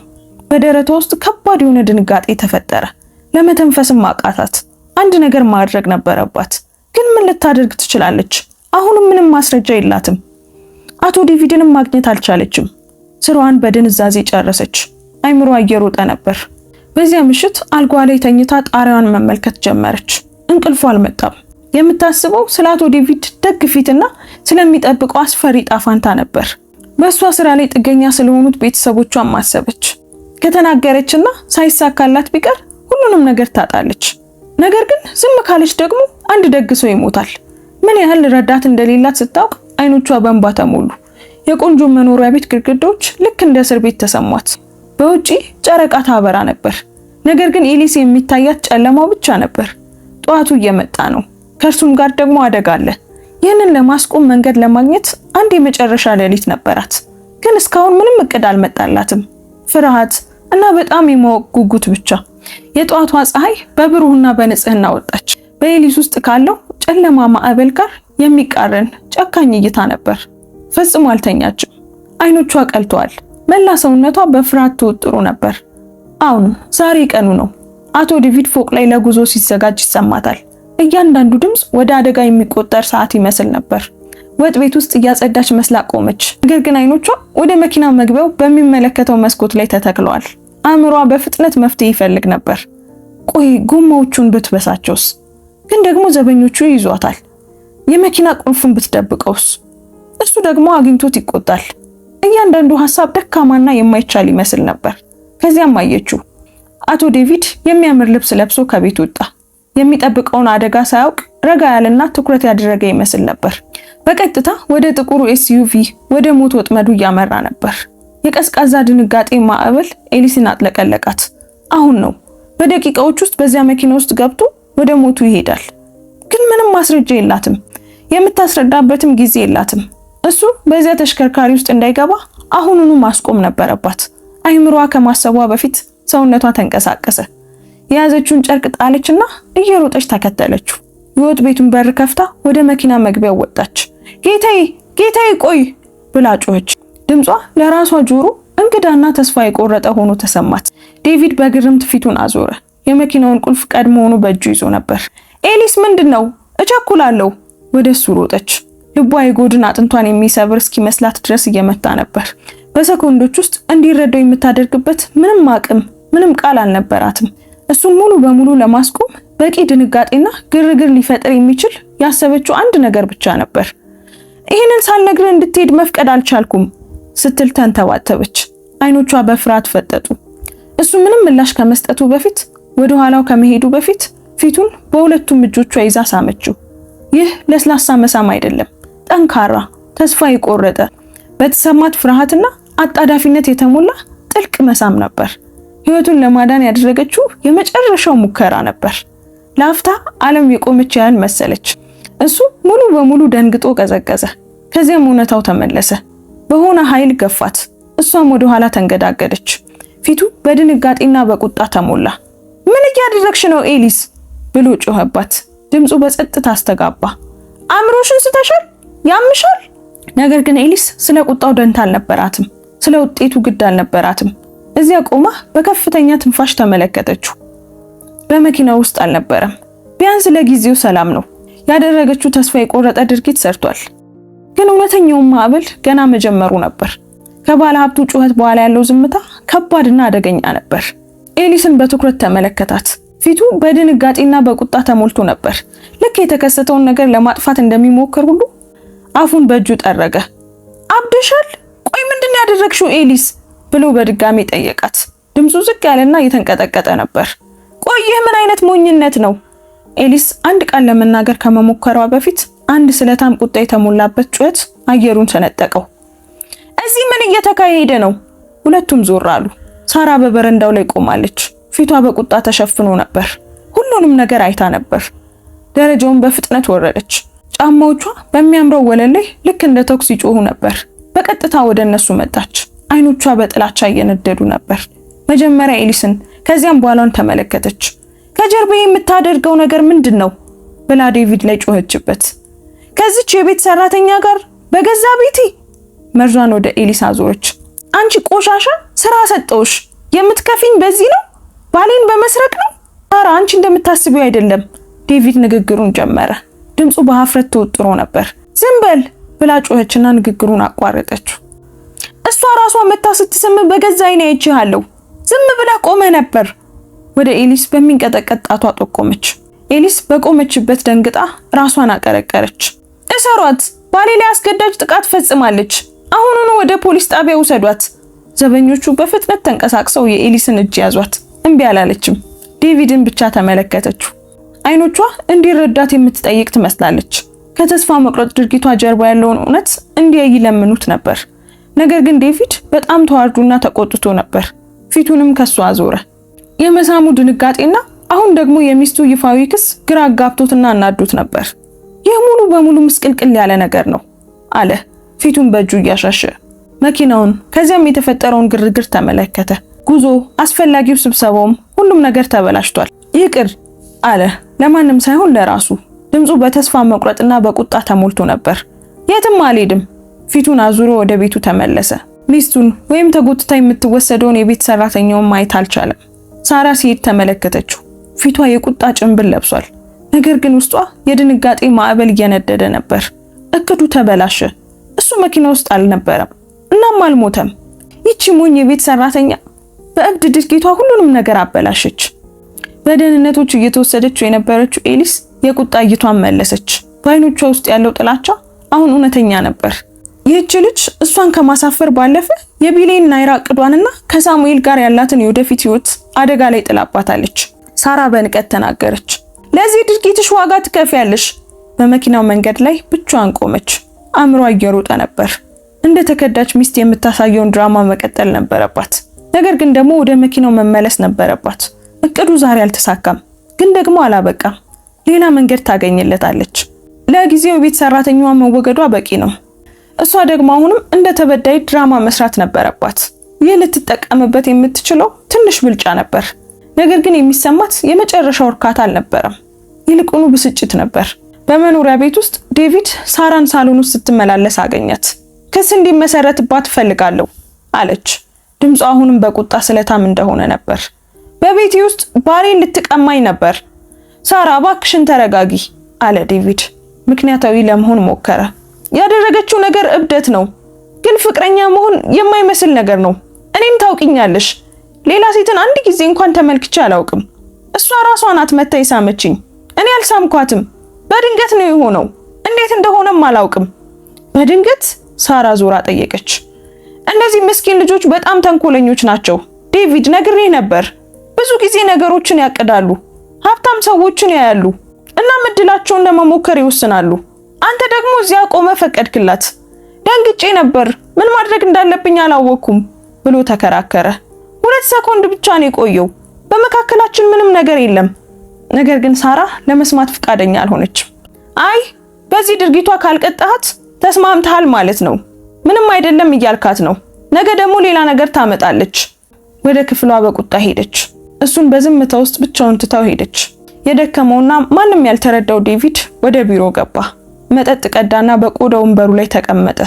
በደረቷ ውስጥ ከባድ የሆነ ድንጋጤ ተፈጠረ። ለመተንፈስም አቃታት። አንድ ነገር ማድረግ ነበረባት። ግን ምን ልታደርግ ትችላለች? አሁንም ምንም ማስረጃ የላትም። አቶ ዴቪድንም ማግኘት አልቻለችም። ስራዋን በድንዛዜ ጨረሰች። አይምሮ እየሮጠ ነበር። በዚያ ምሽት አልጓ ላይ ተኝታ ጣሪያዋን መመልከት ጀመረች። እንቅልፏ አልመጣም። የምታስበው ስለ አቶ ዴቪድ ደግ ፊትና ስለሚጠብቀው አስፈሪ ጣፋንታ ነበር። በእሷ ስራ ላይ ጥገኛ ስለሆኑት ቤተሰቦቿን ማሰበች። ከተናገረችና ሳይሳካላት ቢቀር ሁሉንም ነገር ታጣለች። ነገር ግን ዝም ካለች ደግሞ አንድ ደግ ሰው ይሞታል። ምን ያህል ረዳት እንደሌላት ስታውቅ አይኖቿ በእንባ ተሞሉ። የቆንጆ መኖሪያ ቤት ግድግዳዎች ልክ እንደ እስር ቤት ተሰሟት። በውጪ ጨረቃ ታበራ ነበር። ነገር ግን ኤሊስ የሚታያት ጨለማው ብቻ ነበር። ጠዋቱ እየመጣ ነው። ከእርሱም ጋር ደግሞ አደጋ አለ። ይህንን ለማስቆም መንገድ ለማግኘት አንድ የመጨረሻ ሌሊት ነበራት። ግን እስካሁን ምንም እቅድ አልመጣላትም። ፍርሃት እና በጣም የማወቅ ጉጉት ብቻ። የጠዋቷ ፀሐይ በብሩህና በንጽህና ወጣች። በኤሊስ ውስጥ ካለው ጨለማ ማዕበል ጋር የሚቃረን ጨካኝ እይታ ነበር። ፈጽሞ አልተኛችም። አይኖቿ ቀልተዋል። መላ ሰውነቷ በፍርሃት ተወጥሮ ነበር። አሁንም ዛሬ ቀኑ ነው። አቶ ዴቪድ ፎቅ ላይ ለጉዞ ሲዘጋጅ ይሰማታል። እያንዳንዱ ድምፅ ወደ አደጋ የሚቆጠር ሰዓት ይመስል ነበር። ወጥ ቤት ውስጥ እያጸዳች መስላ ቆመች። ነገር ግን አይኖቿ ወደ መኪና መግቢያው በሚመለከተው መስኮት ላይ ተተክለዋል። አእምሯ በፍጥነት መፍትሄ ይፈልግ ነበር። ቆይ ጎማዎቹን ብትበሳቸውስ? ግን ደግሞ ዘበኞቹ ይዟታል። የመኪና ቁልፉን ብትደብቀውስ? እሱ ደግሞ አግኝቶት ይቆጣል። እያንዳንዱ ሐሳብ ደካማና የማይቻል ይመስል ነበር። ከዚያም አየችው። አቶ ዴቪድ የሚያምር ልብስ ለብሶ ከቤት ወጣ። የሚጠብቀውን አደጋ ሳያውቅ ረጋ ያለና ትኩረት ያደረገ ይመስል ነበር። በቀጥታ ወደ ጥቁሩ ኤስዩቪ ወደ ሞት ወጥመዱ እያመራ ነበር። የቀዝቃዛ ድንጋጤ ማዕበል ኤሊስን አጥለቀለቃት። አሁን ነው። በደቂቃዎች ውስጥ በዚያ መኪና ውስጥ ገብቶ ወደ ሞቱ ይሄዳል። ግን ምንም ማስረጃ የላትም። የምታስረዳበትም ጊዜ የላትም። እሱ በዚያ ተሽከርካሪ ውስጥ እንዳይገባ አሁኑኑ ማስቆም ነበረባት። አይምሮዋ ከማሰቧ በፊት ሰውነቷ ተንቀሳቀሰ። የያዘችውን ጨርቅ ጣለችና እየሮጠች ተከተለችው። የወጥ ቤቱን በር ከፍታ ወደ መኪና መግቢያው ወጣች። ጌታዬ፣ ጌታዬ ቆይ ብላ ጮኸች። ድምጿ ለራሷ ጆሮ እንግዳና ተስፋ የቆረጠ ሆኖ ተሰማት። ዴቪድ በግርምት ፊቱን አዞረ። የመኪናውን ቁልፍ ቀድሞውኑ በእጁ ይዞ ነበር። ኤሊስ ምንድነው? እቸኩላለሁ። ወደሱ ሮጠች። ልቧ የጎድን አጥንቷን የሚሰብር እስኪመስላት ድረስ እየመታ ነበር። በሰኮንዶች ውስጥ እንዲረዳው የምታደርግበት ምንም አቅም፣ ምንም ቃል አልነበራትም። እሱም ሙሉ በሙሉ ለማስቆም በቂ ድንጋጤና ግርግር ሊፈጥር የሚችል ያሰበችው አንድ ነገር ብቻ ነበር። ይህንን ሳልነግርህ እንድትሄድ መፍቀድ አልቻልኩም ስትል ተንተባተበች። አይኖቿ በፍርሃት ፈጠጡ። እሱ ምንም ምላሽ ከመስጠቱ በፊት ወደ ኋላው ከመሄዱ በፊት ፊቱን በሁለቱም እጆቿ ይዛ ሳመችው። ይህ ለስላሳ መሳም አይደለም፣ ጠንካራ፣ ተስፋ የቆረጠ በተሰማት ፍርሃትና አጣዳፊነት የተሞላ ጥልቅ መሳም ነበር። ህይወቱን ለማዳን ያደረገችው የመጨረሻው ሙከራ ነበር። ለአፍታ ዓለም የቆመች ያህል መሰለች። እሱ ሙሉ በሙሉ ደንግጦ ቀዘቀዘ። ከዚያም እውነታው ተመለሰ። በሆነ ኃይል ገፋት። እሷም ወደ ኋላ ተንገዳገደች። ፊቱ በድንጋጤና በቁጣ ተሞላ። ምን እያደረግሽ ነው ኤሊስ? ብሎ ጮኸባት። ድምፁ በጸጥታ አስተጋባ። አእምሮሽን ስተሻል? ያምሻል? ነገር ግን ኤሊስ ስለ ቁጣው ደንታ አልነበራትም። ስለ ውጤቱ ግድ አልነበራትም። እዚያ ቆማ በከፍተኛ ትንፋሽ ተመለከተችው። በመኪናው ውስጥ አልነበረም። ቢያንስ ለጊዜው ሰላም ነው። ያደረገችው ተስፋ የቆረጠ ድርጊት ሰርቷል። ግን እውነተኛው ማዕበል ገና መጀመሩ ነበር። ከባለ ሀብቱ ጩኸት በኋላ ያለው ዝምታ ከባድና አደገኛ ነበር። ኤሊስን በትኩረት ተመለከታት። ፊቱ በድንጋጤና በቁጣ ተሞልቶ ነበር። ልክ የተከሰተውን ነገር ለማጥፋት እንደሚሞክር ሁሉ አፉን በእጁ ጠረገ። አብደሻል? ቆይ ምንድን ያደረግሽው ኤሊስ? ብሎ በድጋሚ ጠየቃት። ድምፁ ዝቅ ያለና እየተንቀጠቀጠ ነበር። ቆይ ይህ ምን አይነት ሞኝነት ነው? ኤሊስ አንድ ቃል ለመናገር ከመሞከሯ በፊት አንድ ስለታም ቁጣ የተሞላበት ጩኸት አየሩን ሰነጠቀው። እዚህ ምን እየተካሄደ ነው? ሁለቱም ዞር አሉ። ሳራ በበረንዳው ላይ ቆማለች። ፊቷ በቁጣ ተሸፍኖ ነበር። ሁሉንም ነገር አይታ ነበር። ደረጃውን በፍጥነት ወረደች። ጫማዎቿ በሚያምረው ወለል ላይ ልክ እንደ ተኩስ ይጮሁ ነበር። በቀጥታ ወደ እነሱ መጣች። አይኖቿ በጥላቻ እየነደዱ ነበር። መጀመሪያ ኤሊስን ከዚያም በኋላን ተመለከተች። ከጀርባ የምታደርገው ነገር ምንድነው? ብላ ዴቪድ ላይ ጮኸችበት። ከዚች የቤት ሰራተኛ ጋር በገዛ ቤቴ? መርዟን ወደ ኤሊስ አዞረች። አንቺ ቆሻሻ፣ ስራ ሰጠውሽ። የምትከፊኝ በዚህ ነው? ባሌን በመስረቅ ነው? ሳራ፣ አንቺ እንደምታስቢው አይደለም። ዴቪድ ንግግሩን ጀመረ። ድምፁ በሀፍረት ተወጥሮ ነበር። ዝም በል ብላ ጮኸችና ንግግሩን አቋረጠችው። እሷ ራሷ መታ ስትስም በገዛ አይኔ አይቼሃለሁ። ዝም ብላ ቆመ ነበር። ወደ ኤሊስ በሚንቀጠቀጥ ጣቷ ጠቆመች። ኤሊስ በቆመችበት ደንግጣ ራሷን አቀረቀረች። እሰሯት፣ ባሌ ላይ አስገዳጅ ጥቃት ፈጽማለች። አሁኑኑ ወደ ፖሊስ ጣቢያ ውሰዷት። ዘበኞቹ በፍጥነት ተንቀሳቅሰው የኤሊስን እጅ ያዟት። እምቢ አላለችም። ዴቪድን ብቻ ተመለከተችው። አይኖቿ እንዲረዳት የምትጠይቅ ትመስላለች። ከተስፋ መቁረጥ ድርጊቷ ጀርባ ያለውን እውነት እንዲያይ ይለምኑት ነበር። ነገር ግን ዴቪድ በጣም ተዋርዶና ተቆጥቶ ነበር። ፊቱንም ከሷ አዞረ። የመሳሙ ድንጋጤና አሁን ደግሞ የሚስቱ ይፋዊ ክስ ግራ አጋብቶትና አናዶት ነበር። ይህ ሙሉ በሙሉ ምስቅልቅል ያለ ነገር ነው አለ፣ ፊቱን በእጁ እያሻሸ መኪናውን። ከዚያም የተፈጠረውን ግርግር ተመለከተ። ጉዞ፣ አስፈላጊው ስብሰባውም ሁሉም ነገር ተበላሽቷል። ይቅር አለ፣ ለማንም ሳይሆን ለራሱ። ድምፁ በተስፋ መቁረጥና በቁጣ ተሞልቶ ነበር። የትም አልሄድም። ፊቱን አዙሮ ወደ ቤቱ ተመለሰ። ሚስቱን ወይም ተጎትታ የምትወሰደውን የቤት ሰራተኛውን ማየት አልቻለም። ሳራ ሲሄድ ተመለከተችው። ፊቷ የቁጣ ጭንብል ለብሷል። ነገር ግን ውስጧ የድንጋጤ ማዕበል እየነደደ ነበር። እቅዱ ተበላሸ። እሱ መኪና ውስጥ አልነበረም፣ እናም አልሞተም። ይቺ ሞኝ የቤት ሰራተኛ በእብድ ድርጊቷ ሁሉንም ነገር አበላሸች። በደህንነቶች እየተወሰደችው የነበረችው ኤሊስ የቁጣ እይቷን መለሰች። በአይኖቿ ውስጥ ያለው ጥላቻ አሁን እውነተኛ ነበር። ይህች ልጅ እሷን ከማሳፈር ባለፈ የቢሌን ናይራ እቅዷንና ከሳሙኤል ጋር ያላትን የወደፊት ህይወት አደጋ ላይ ጥላባታለች። ሳራ በንቀት ተናገረች። ለዚህ ድርጊትሽ ዋጋ ትከፍያለሽ። በመኪናው መንገድ ላይ ብቻዋን ቆመች። አእምሯ እየሮጠ ነበር። እንደ ተከዳች ሚስት የምታሳየውን ድራማ መቀጠል ነበረባት። ነገር ግን ደግሞ ወደ መኪናው መመለስ ነበረባት። እቅዱ ዛሬ አልተሳካም፣ ግን ደግሞ አላበቃም። ሌላ መንገድ ታገኝለታለች። ለጊዜው የቤት ሰራተኛዋ መወገዷ በቂ ነው። እሷ ደግሞ አሁንም እንደ ተበዳይ ድራማ መስራት ነበረባት። ይህ ልትጠቀምበት የምትችለው ትንሽ ብልጫ ነበር። ነገር ግን የሚሰማት የመጨረሻው እርካታ አልነበረም። ይልቁኑ ብስጭት ነበር። በመኖሪያ ቤት ውስጥ ዴቪድ ሳራን ሳሎን ውስጥ ስትመላለስ አገኛት። ክስ እንዲመሰረትባት እፈልጋለሁ አለች። ድምጿ አሁንም በቁጣ ስለታም እንደሆነ ነበር። በቤቴ ውስጥ ባሌን ልትቀማኝ ነበር። ሳራ እባክሽን ተረጋጊ አለ ዴቪድ። ምክንያታዊ ለመሆን ሞከረ። ያደረገችው ነገር እብደት ነው፣ ግን ፍቅረኛ መሆን የማይመስል ነገር ነው። እኔም ታውቂኛለሽ፣ ሌላ ሴትን አንድ ጊዜ እንኳን ተመልክቼ አላውቅም። እሷ ራሷ ናት መታ የሳመችኝ። እኔ አልሳምኳትም። በድንገት ነው የሆነው። እንዴት እንደሆነም አላውቅም። በድንገት? ሳራ ዞራ ጠየቀች። እነዚህ ምስኪን ልጆች በጣም ተንኮለኞች ናቸው ዴቪድ፣ ነግሬ ነበር። ብዙ ጊዜ ነገሮችን ያቅዳሉ፣ ሀብታም ሰዎችን ያያሉ እና እድላቸውን ለመሞከር ይወስናሉ። አንተ ደግሞ እዚያ ቆመ ፈቀድክላት። ደንግጬ ነበር፣ ምን ማድረግ እንዳለብኝ አላወኩም ብሎ ተከራከረ። 2 ሰኮንድ ብቻ ነው የቆየው። በመካከላችን ምንም ነገር የለም። ነገር ግን ሳራ ለመስማት ፍቃደኛ አልሆነችም። አይ በዚህ ድርጊቷ ካልቀጣሃት ተስማምተሃል ማለት ነው። ምንም አይደለም እያልካት ነው። ነገ ደግሞ ሌላ ነገር ታመጣለች። ወደ ክፍሏ በቁጣ ሄደች። እሱን በዝምታ ውስጥ ብቻውን ትታው ሄደች። የደከመውና ማንም ያልተረዳው ዴቪድ ወደ ቢሮ ገባ። መጠጥ ቀዳና በቆዳ ወንበሩ ላይ ተቀመጠ።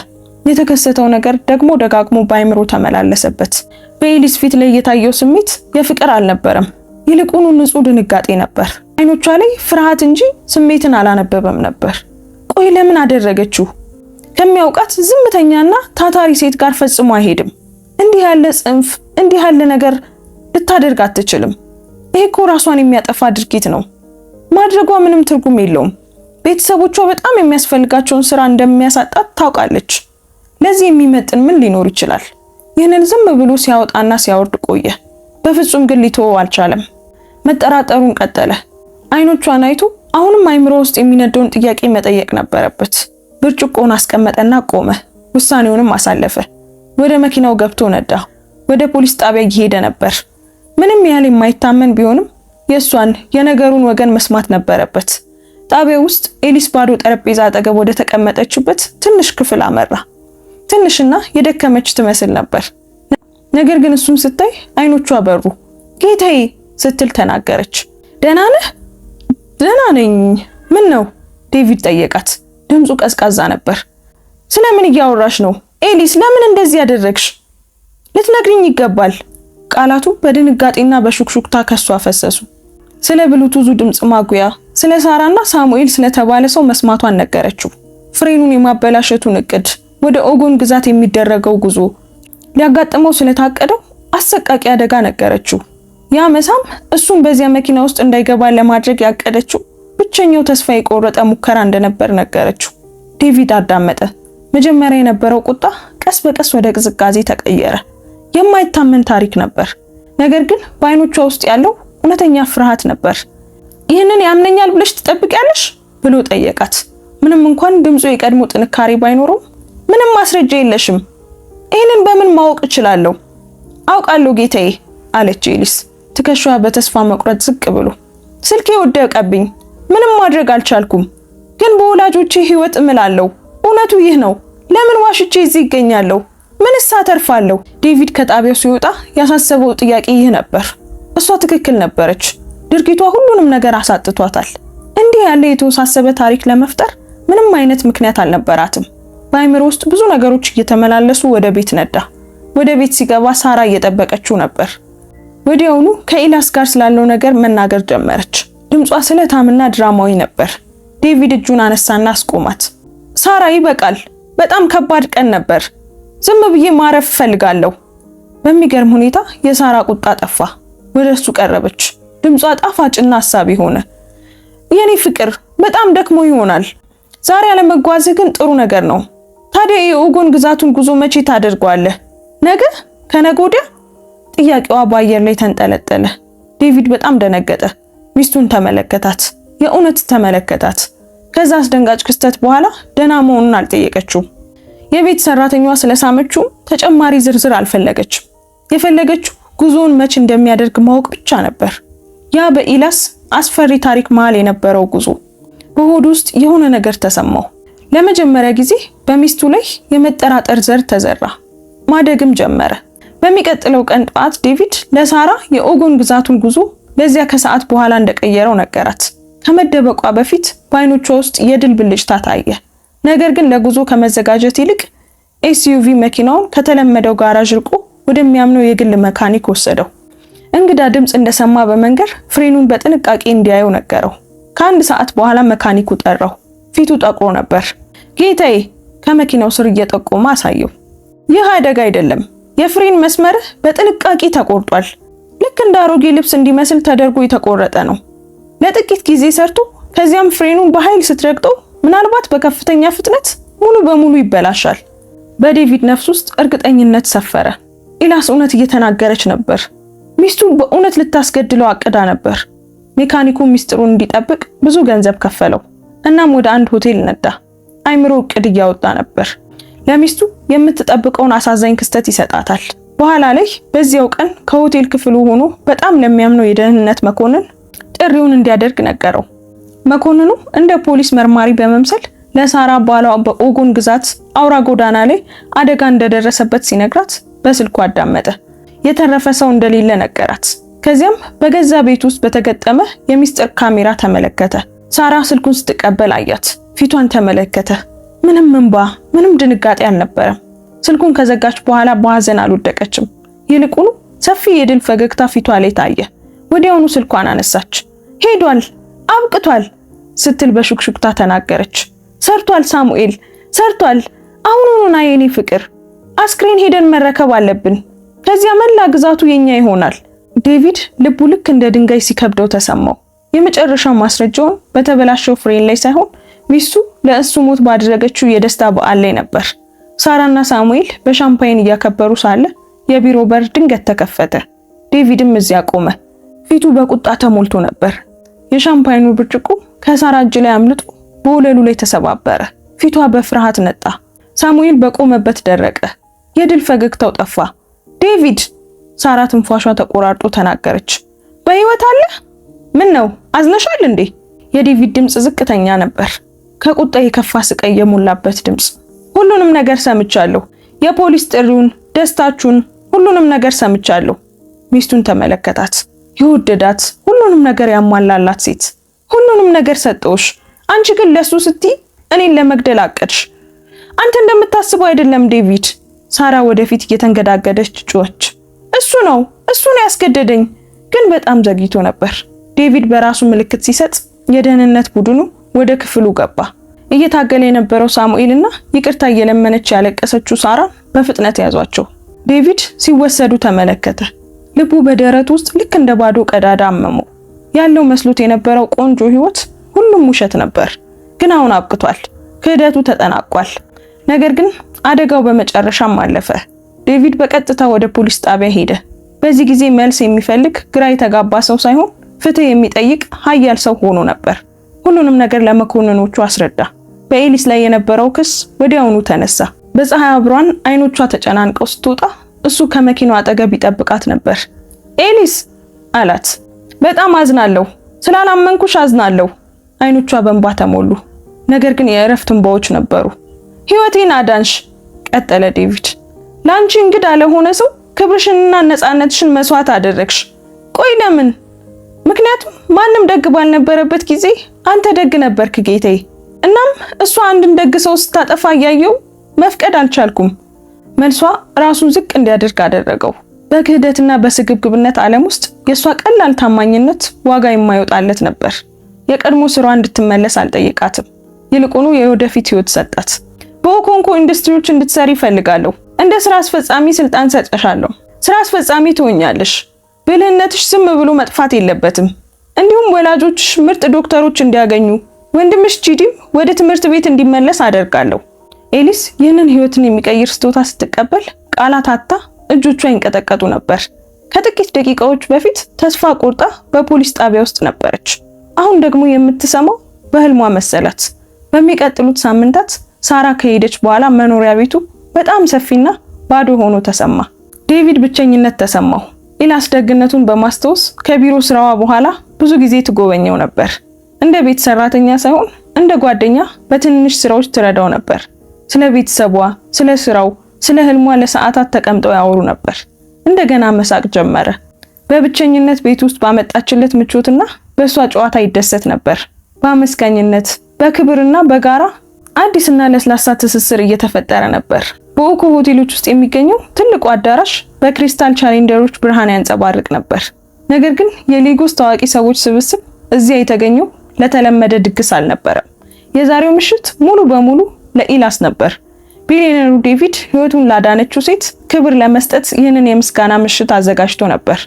የተከሰተው ነገር ደግሞ ደጋግሞ በአይምሮ ተመላለሰበት። በኤሊስ ፊት ላይ የታየው ስሜት የፍቅር አልነበረም፣ ይልቁኑ ንጹህ ድንጋጤ ነበር። አይኖቿ ላይ ፍርሃት እንጂ ስሜትን አላነበበም ነበር። ቆይ ለምን አደረገችው? ከሚያውቃት ዝምተኛና ታታሪ ሴት ጋር ፈጽሞ አይሄድም። እንዲህ ያለ ጽንፍ፣ እንዲህ ያለ ነገር ልታደርግ አትችልም። ይሄ እኮ ራሷን የሚያጠፋ ድርጊት ነው። ማድረጓ ምንም ትርጉም የለውም። ቤተሰቦቿ በጣም የሚያስፈልጋቸውን ስራ እንደሚያሳጣት ታውቃለች። ለዚህ የሚመጥን ምን ሊኖር ይችላል? ይህንን ዝም ብሎ ሲያወጣና ሲያወርድ ቆየ። በፍጹም ግን ሊተወው አልቻለም። መጠራጠሩን ቀጠለ። አይኖቿን አይቶ አሁንም አይምሮ ውስጥ የሚነደውን ጥያቄ መጠየቅ ነበረበት። ብርጭቆውን አስቀመጠና ቆመ። ውሳኔውንም አሳለፈ። ወደ መኪናው ገብቶ ነዳ። ወደ ፖሊስ ጣቢያ እየሄደ ነበር። ምንም ያህል የማይታመን ቢሆንም የእሷን የነገሩን ወገን መስማት ነበረበት። ጣቢያው ውስጥ ኤሊስ ባዶ ጠረጴዛ አጠገብ ወደ ተቀመጠችበት ትንሽ ክፍል አመራ። ትንሽና የደከመች ትመስል ነበር። ነገር ግን እሱን ስታይ አይኖቿ በሩ። ጌታዬ ስትል ተናገረች። ደህና ነህ? ደህና ነኝ። ምን ነው? ዴቪድ ጠየቃት። ድምፁ ቀዝቃዛ ነበር። ስለምን እያወራሽ ነው? ኤሊስ ለምን እንደዚህ ያደረግሽ? ልትነግሪኝ ይገባል። ቃላቱ በድንጋጤና በሹክሹክታ ከሷ ፈሰሱ። ስለ ብሉቱዙ ድምጽ ማጉያ፣ ስለ ሳራና ሳሙኤል ስለተባለ ሰው መስማቷን ነገረችው። ፍሬኑን የማበላሸቱን እቅድ፣ ወደ ኦጎን ግዛት የሚደረገው ጉዞ፣ ሊያጋጥመው ስለታቀደው አሰቃቂ አደጋ ነገረችው። ያ መሳም እሱን በዚያ መኪና ውስጥ እንዳይገባ ለማድረግ ያቀደችው ብቸኛው ተስፋ የቆረጠ ሙከራ እንደነበር ነገረችው። ዴቪድ አዳመጠ። መጀመሪያ የነበረው ቁጣ ቀስ በቀስ ወደ ቅዝቃዜ ተቀየረ። የማይታመን ታሪክ ነበር። ነገር ግን በአይኖቿ ውስጥ ያለው እውነተኛ ፍርሃት ነበር። ይህንን ያምነኛል ብለሽ ትጠብቂያለሽ ብሎ ጠየቃት። ምንም እንኳን ድምፁ የቀድሞ ጥንካሬ ባይኖረው ምንም ማስረጃ የለሽም። ይህንን በምን ማወቅ እችላለሁ? አውቃለሁ ጌታዬ አለች ኤሊስ ትከሻዋ በተስፋ መቁረጥ ዝቅ ብሎ። ስልኬ ወደቀብኝ፣ ምንም ማድረግ አልቻልኩም። ግን በወላጆቼ ህይወት እምላለሁ። እውነቱ ይህ ነው። ለምን ዋሽቼ እዚህ ይገኛለሁ? ምንስ አተርፋለሁ? ዴቪድ ከጣቢያው ሲወጣ ያሳሰበው ጥያቄ ይህ ነበር። እሷ ትክክል ነበረች። ድርጊቷ ሁሉንም ነገር አሳጥቷታል። እንዲህ ያለ የተወሳሰበ ታሪክ ለመፍጠር ምንም አይነት ምክንያት አልነበራትም። በአይምሮ ውስጥ ብዙ ነገሮች እየተመላለሱ ወደ ቤት ነዳ። ወደ ቤት ሲገባ ሳራ እየጠበቀችው ነበር። ወዲያውኑ ከኢላስ ጋር ስላለው ነገር መናገር ጀመረች። ድምጿ ስለታምና ድራማዊ ነበር። ዴቪድ እጁን አነሳና አስቆማት። ሳራ ይበቃል፣ በጣም ከባድ ቀን ነበር። ዝም ብዬ ማረፍ እፈልጋለሁ። በሚገርም ሁኔታ የሳራ ቁጣ ጠፋ። ወደ እሱ ቀረበች። ድምጿ ጣፋጭና አሳቢ ሆነ። የኔ ፍቅር በጣም ደክሞ ይሆናል። ዛሬ አለመጓዝህ ግን ጥሩ ነገር ነው። ታዲያ የኦጎን ግዛቱን ጉዞ መቼ ታደርገዋለህ? ነገ? ከነገ ወዲያ? ጥያቄዋ በአየር ላይ ተንጠለጠለ። ዴቪድ በጣም ደነገጠ። ሚስቱን ተመለከታት። የእውነት ተመለከታት። ከዛ አስደንጋጭ ክስተት በኋላ ደህና መሆኑን አልጠየቀችውም። የቤት ሰራተኛዋ ስለሳመችው ተጨማሪ ዝርዝር አልፈለገችም። የፈለገችው ጉዞውን መቼ እንደሚያደርግ ማወቅ ብቻ ነበር። ያ በኢላስ አስፈሪ ታሪክ መሃል የነበረው ጉዞ። በሆድ ውስጥ የሆነ ነገር ተሰማው። ለመጀመሪያ ጊዜ በሚስቱ ላይ የመጠራጠር ዘር ተዘራ። ማደግም ጀመረ። በሚቀጥለው ቀን ጠዋት ዴቪድ ለሳራ የኦጎን ግዛቱን ጉዞ በዚያ ከሰዓት በኋላ እንደቀየረው ነገራት። ከመደበቋ በፊት በአይኖቿ ውስጥ የድል ብልጭታ ታየ። ነገር ግን ለጉዞ ከመዘጋጀት ይልቅ ኤስዩቪ መኪናውን ከተለመደው ጋራዥ ርቆ ወደሚያምነው የግል መካኒክ ወሰደው። እንግዳ ድምጽ እንደሰማ በመንገር ፍሬኑን በጥንቃቄ እንዲያየው ነገረው። ከአንድ ሰዓት በኋላ መካኒኩ ጠራው። ፊቱ ጠቁሮ ነበር። ጌታዬ ከመኪናው ስር እየጠቆመ አሳየው። ይህ አደጋ አይደለም። የፍሬን መስመርህ በጥንቃቄ ተቆርጧል። ልክ እንደ አሮጌ ልብስ እንዲመስል ተደርጎ የተቆረጠ ነው። ለጥቂት ጊዜ ሰርቶ ከዚያም ፍሬኑን በኃይል ስትረግጠው ምናልባት በከፍተኛ ፍጥነት ሙሉ በሙሉ ይበላሻል። በዴቪድ ነፍስ ውስጥ እርግጠኝነት ሰፈረ። ኢላስ እውነት እየተናገረች ነበር። ሚስቱ በእውነት ልታስገድለው አቅዳ ነበር። ሜካኒኩ ሚስጥሩን እንዲጠብቅ ብዙ ገንዘብ ከፈለው። እናም ወደ አንድ ሆቴል ነዳ። አይምሮ እቅድ እያወጣ ነበር። ለሚስቱ የምትጠብቀውን አሳዛኝ ክስተት ይሰጣታል። በኋላ ላይ በዚያው ቀን ከሆቴል ክፍሉ ሆኖ በጣም ለሚያምነው የደህንነት መኮንን ጥሪውን እንዲያደርግ ነገረው። መኮንኑ እንደ ፖሊስ መርማሪ በመምሰል ለሳራ ባሏ በኦጎን ግዛት አውራ ጎዳና ላይ አደጋ እንደደረሰበት ሲነግራት በስልኩ አዳመጠ። የተረፈ ሰው እንደሌለ ነገራት። ከዚያም በገዛ ቤት ውስጥ በተገጠመ የሚስጥር ካሜራ ተመለከተ። ሳራ ስልኩን ስትቀበል አያት። ፊቷን ተመለከተ። ምንም እንባ፣ ምንም ድንጋጤ አልነበረም። ስልኩን ከዘጋች በኋላ በሐዘን አልወደቀችም። ይልቁኑ ሰፊ የድል ፈገግታ ፊቷ ላይ ታየ። ወዲያውኑ ስልኳን አነሳች። ሄዷል፣ አብቅቷል ስትል በሹክሹክታ ተናገረች። ሰርቷል ሳሙኤል፣ ሰርቷል። አሁኑኑ ና የኔ ፍቅር፣ አስክሬን ሄደን መረከብ አለብን። ከዚያ መላ ግዛቱ የኛ ይሆናል። ዴቪድ ልቡ ልክ እንደ ድንጋይ ሲከብደው ተሰማው። የመጨረሻው ማስረጃውን በተበላሸው ፍሬን ላይ ሳይሆን ሚስቱ ለእሱ ሞት ባደረገችው የደስታ በዓል ላይ ነበር። ሳራና ሳሙኤል በሻምፓይን እያከበሩ ሳለ የቢሮ በር ድንገት ተከፈተ። ዴቪድም እዚያ ቆመ። ፊቱ በቁጣ ተሞልቶ ነበር። የሻምፓይኑ ብርጭቆ ከሳራ እጅ ላይ አምልጦ በወለሉ ላይ ተሰባበረ። ፊቷ በፍርሃት ነጣ። ሳሙኤል በቆመበት ደረቀ። የድል ፈገግታው ጠፋ። ዴቪድ! ሳራ ትንፋሿ ተቆራርጦ ተናገረች። በህይወት አለ? ምን ነው አዝነሻል እንዴ? የዴቪድ ድምጽ ዝቅተኛ ነበር። ከቁጣ የከፋ ስቃይ የሞላበት ድምጽ። ሁሉንም ነገር ሰምቻለሁ። የፖሊስ ጥሪውን፣ ደስታችሁን፣ ሁሉንም ነገር ሰምቻለሁ። ሚስቱን ተመለከታት። የወደዳት ሁሉንም ነገር ያሟላላት ሴት። ሁሉንም ነገር ሰጠውሽ። አንቺ ግን ለሱ ስትይ እኔን ለመግደል አቀድሽ። አንተ እንደምታስበው አይደለም ዴቪድ። ሳራ ወደፊት እየተንገዳገደች ጮኸች። እሱ ነው ያስገደደኝ። ግን በጣም ዘግይቶ ነበር። ዴቪድ በራሱ ምልክት ሲሰጥ የደህንነት ቡድኑ ወደ ክፍሉ ገባ። እየታገለ የነበረው ሳሙኤልና ይቅርታ እየለመነች ያለቀሰችው ሳራ በፍጥነት ያዟቸው። ዴቪድ ሲወሰዱ ተመለከተ። ልቡ በደረቱ ውስጥ ልክ እንደ ባዶ ቀዳዳ አመመው። ያለው መስሎት የነበረው ቆንጆ ህይወት ሁሉም ውሸት ነበር። ግን አሁን አብቅቷል። ክህደቱ ተጠናቋል። ነገር ግን አደጋው በመጨረሻም አለፈ። ዴቪድ በቀጥታ ወደ ፖሊስ ጣቢያ ሄደ። በዚህ ጊዜ መልስ የሚፈልግ ግራ የተጋባ ሰው ሳይሆን ፍትህ የሚጠይቅ ኃያል ሰው ሆኖ ነበር። ሁሉንም ነገር ለመኮንኖቹ አስረዳ። በኤሊስ ላይ የነበረው ክስ ወዲያውኑ ተነሳ። በፀሐይ ብርሃን አይኖቿ ተጨናንቀው ስትወጣ እሱ ከመኪናው አጠገብ ይጠብቃት ነበር። ኤሊስ አላት። በጣም አዝናለሁ፣ ስላላመንኩሽ አዝናለሁ። አይኖቿ በእንባ ተሞሉ፣ ነገር ግን የእረፍት እንባዎች ነበሩ። ህይወቴን አዳንሽ፣ ቀጠለ ዴቪድ። ላንቺ እንግዳ ለሆነ ሰው ክብርሽንና ነፃነትሽን መስዋዕት አደረግሽ። ቆይ ለምን? ምክንያቱም ማንም ደግ ባልነበረበት ጊዜ አንተ ደግ ነበርክ ጌታዬ። እናም እሷ አንድን ደግ ሰው ስታጠፋ እያየው መፍቀድ አልቻልኩም። መልሷ ራሱን ዝቅ እንዲያደርግ አደረገው። በክህደትና በስግብግብነት ዓለም ውስጥ የሷ ቀላል ታማኝነት ዋጋ የማይወጣለት ነበር። የቀድሞ ስሯ እንድትመለስ አልጠየቃትም። ይልቁኑ የወደፊት ህይወት ሰጣት። በኦኮንኮ ኢንዱስትሪዎች እንድትሰሪ ይፈልጋለሁ። እንደ ስራ አስፈጻሚ ስልጣን ሰጥሻለሁ። ስራ አስፈጻሚ ትሆኛለሽ። ብልህነትሽ ዝም ብሎ መጥፋት የለበትም። እንዲሁም ወላጆችሽ ምርጥ ዶክተሮች እንዲያገኙ፣ ወንድምሽ ጂዲም ወደ ትምህርት ቤት እንዲመለስ አደርጋለሁ። ኤሊስ ይህንን ህይወትን የሚቀይር ስጦታ ስትቀበል ቃላት አጣ፣ እጆቿ ይንቀጠቀጡ ነበር። ከጥቂት ደቂቃዎች በፊት ተስፋ ቆርጣ በፖሊስ ጣቢያ ውስጥ ነበረች። አሁን ደግሞ የምትሰማው በህልሟ መሰላት። በሚቀጥሉት ሳምንታት ሳራ ከሄደች በኋላ መኖሪያ ቤቱ በጣም ሰፊና ባዶ ሆኖ ተሰማ። ዴቪድ ብቸኝነት ተሰማው። ኢላስ ደግነቱን በማስታወስ ከቢሮ ስራዋ በኋላ ብዙ ጊዜ ትጎበኘው ነበር። እንደ ቤት ሰራተኛ ሳይሆን እንደ ጓደኛ በትንንሽ ስራዎች ትረዳው ነበር። ስለ ቤተሰቧ፣ ስለ ስራው፣ ስለ ህልሟ ለሰዓታት ተቀምጠው ያወሩ ነበር። እንደገና መሳቅ ጀመረ። በብቸኝነት ቤት ውስጥ ባመጣችለት ምቾትና በሷ ጨዋታ ይደሰት ነበር። በአመስጋኝነት፣ በክብርና በጋራ አዲስና ለስላሳ ትስስር እየተፈጠረ ነበር። በኦኮ ሆቴሎች ውስጥ የሚገኘው ትልቁ አዳራሽ በክሪስታል ቻሌንጀሮች ብርሃን ያንጸባርቅ ነበር። ነገር ግን የሌጎስ ታዋቂ ሰዎች ስብስብ እዚያ የተገኘው ለተለመደ ድግስ አልነበረም። የዛሬው ምሽት ሙሉ በሙሉ ለኢላስ ነበር። ቢሊዮነሩ ዴቪድ ህይወቱን ላዳነችው ሴት ክብር ለመስጠት ይህንን የምስጋና ምሽት አዘጋጅቶ ነበር።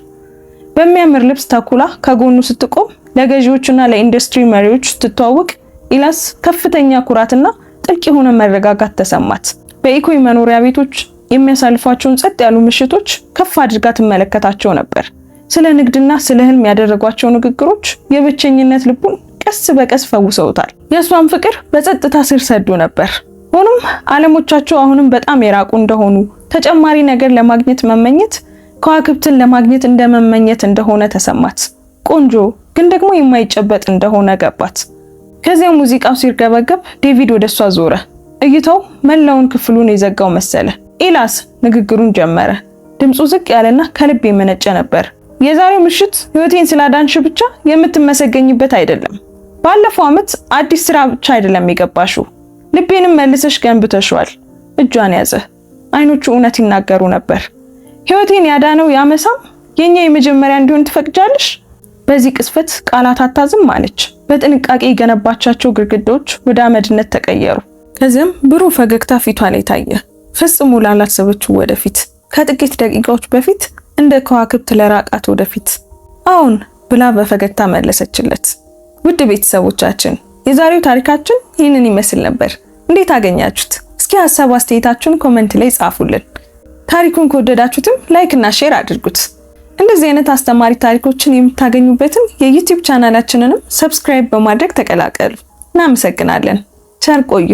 በሚያምር ልብስ ተኩላ ከጎኑ ስትቆም ለገዢዎችና ለኢንዱስትሪ መሪዎች ስትተዋወቅ ኢላስ ከፍተኛ ኩራትና ጥልቅ የሆነ መረጋጋት ተሰማት። በኢኮይ መኖሪያ ቤቶች የሚያሳልፏቸውን ጸጥ ያሉ ምሽቶች ከፍ አድርጋ ትመለከታቸው ነበር። ስለ ንግድና ስለ ህልም ያደረጓቸው ንግግሮች የብቸኝነት ልቡን ቀስ በቀስ ፈውሰውታል። የእሷን ፍቅር በጸጥታ ስር ሰዶ ነበር። ሆኖም ዓለሞቻቸው አሁንም በጣም የራቁ እንደሆኑ፣ ተጨማሪ ነገር ለማግኘት መመኘት ከዋክብትን ለማግኘት እንደመመኘት እንደሆነ ተሰማት። ቆንጆ ግን ደግሞ የማይጨበጥ እንደሆነ ገባት። ከዚያ ሙዚቃው ሲርገበገብ ዴቪድ ወደሷ ዞረ። እይታው መላውን ክፍሉን የዘጋው መሰለ። ኢላስ ንግግሩን ጀመረ። ድምፁ ዝቅ ያለና ከልብ የመነጨ ነበር። የዛሬው ምሽት ህይወቴን ስላዳንሽ ብቻ የምትመሰገኝበት አይደለም። ባለፈው ዓመት አዲስ ስራ ብቻ አይደለም የገባሽው፣ ልቤንም መልሰሽ ገንብተሽዋል። እጇን ያዘ። አይኖቹ እውነት ይናገሩ ነበር። ህይወቴን ያዳነው ያመሳም የኛ የመጀመሪያ እንዲሆን ትፈቅጃለሽ? በዚህ ቅስፈት ቃላት አታዝም አለች። በጥንቃቄ የገነባቻቸው ግድግዳዎች ወደ አመድነት ተቀየሩ። ከዚያም ብሩህ ፈገግታ ፊቷ ላይ ታየ። ፈጽሞ ላላሰበችው ወደፊት፣ ከጥቂት ደቂቃዎች በፊት እንደ ከዋክብት ለራቃት ወደፊት። አሁን ብላ በፈገግታ መለሰችለት። ውድ ቤተሰቦቻችን የዛሬው ታሪካችን ይህንን ይመስል ነበር። እንዴት አገኛችሁት? እስኪ ሀሳብ አስተያየታችሁን ኮሜንት ላይ ጻፉልን። ታሪኩን ከወደዳችሁትም ላይክ እና ሼር አድርጉት። እንደዚህ አይነት አስተማሪ ታሪኮችን የምታገኙበትን የዩቲዩብ ቻናላችንንም ሰብስክራይብ በማድረግ ተቀላቀሉ። እናመሰግናለን። ቸር ቆዩ።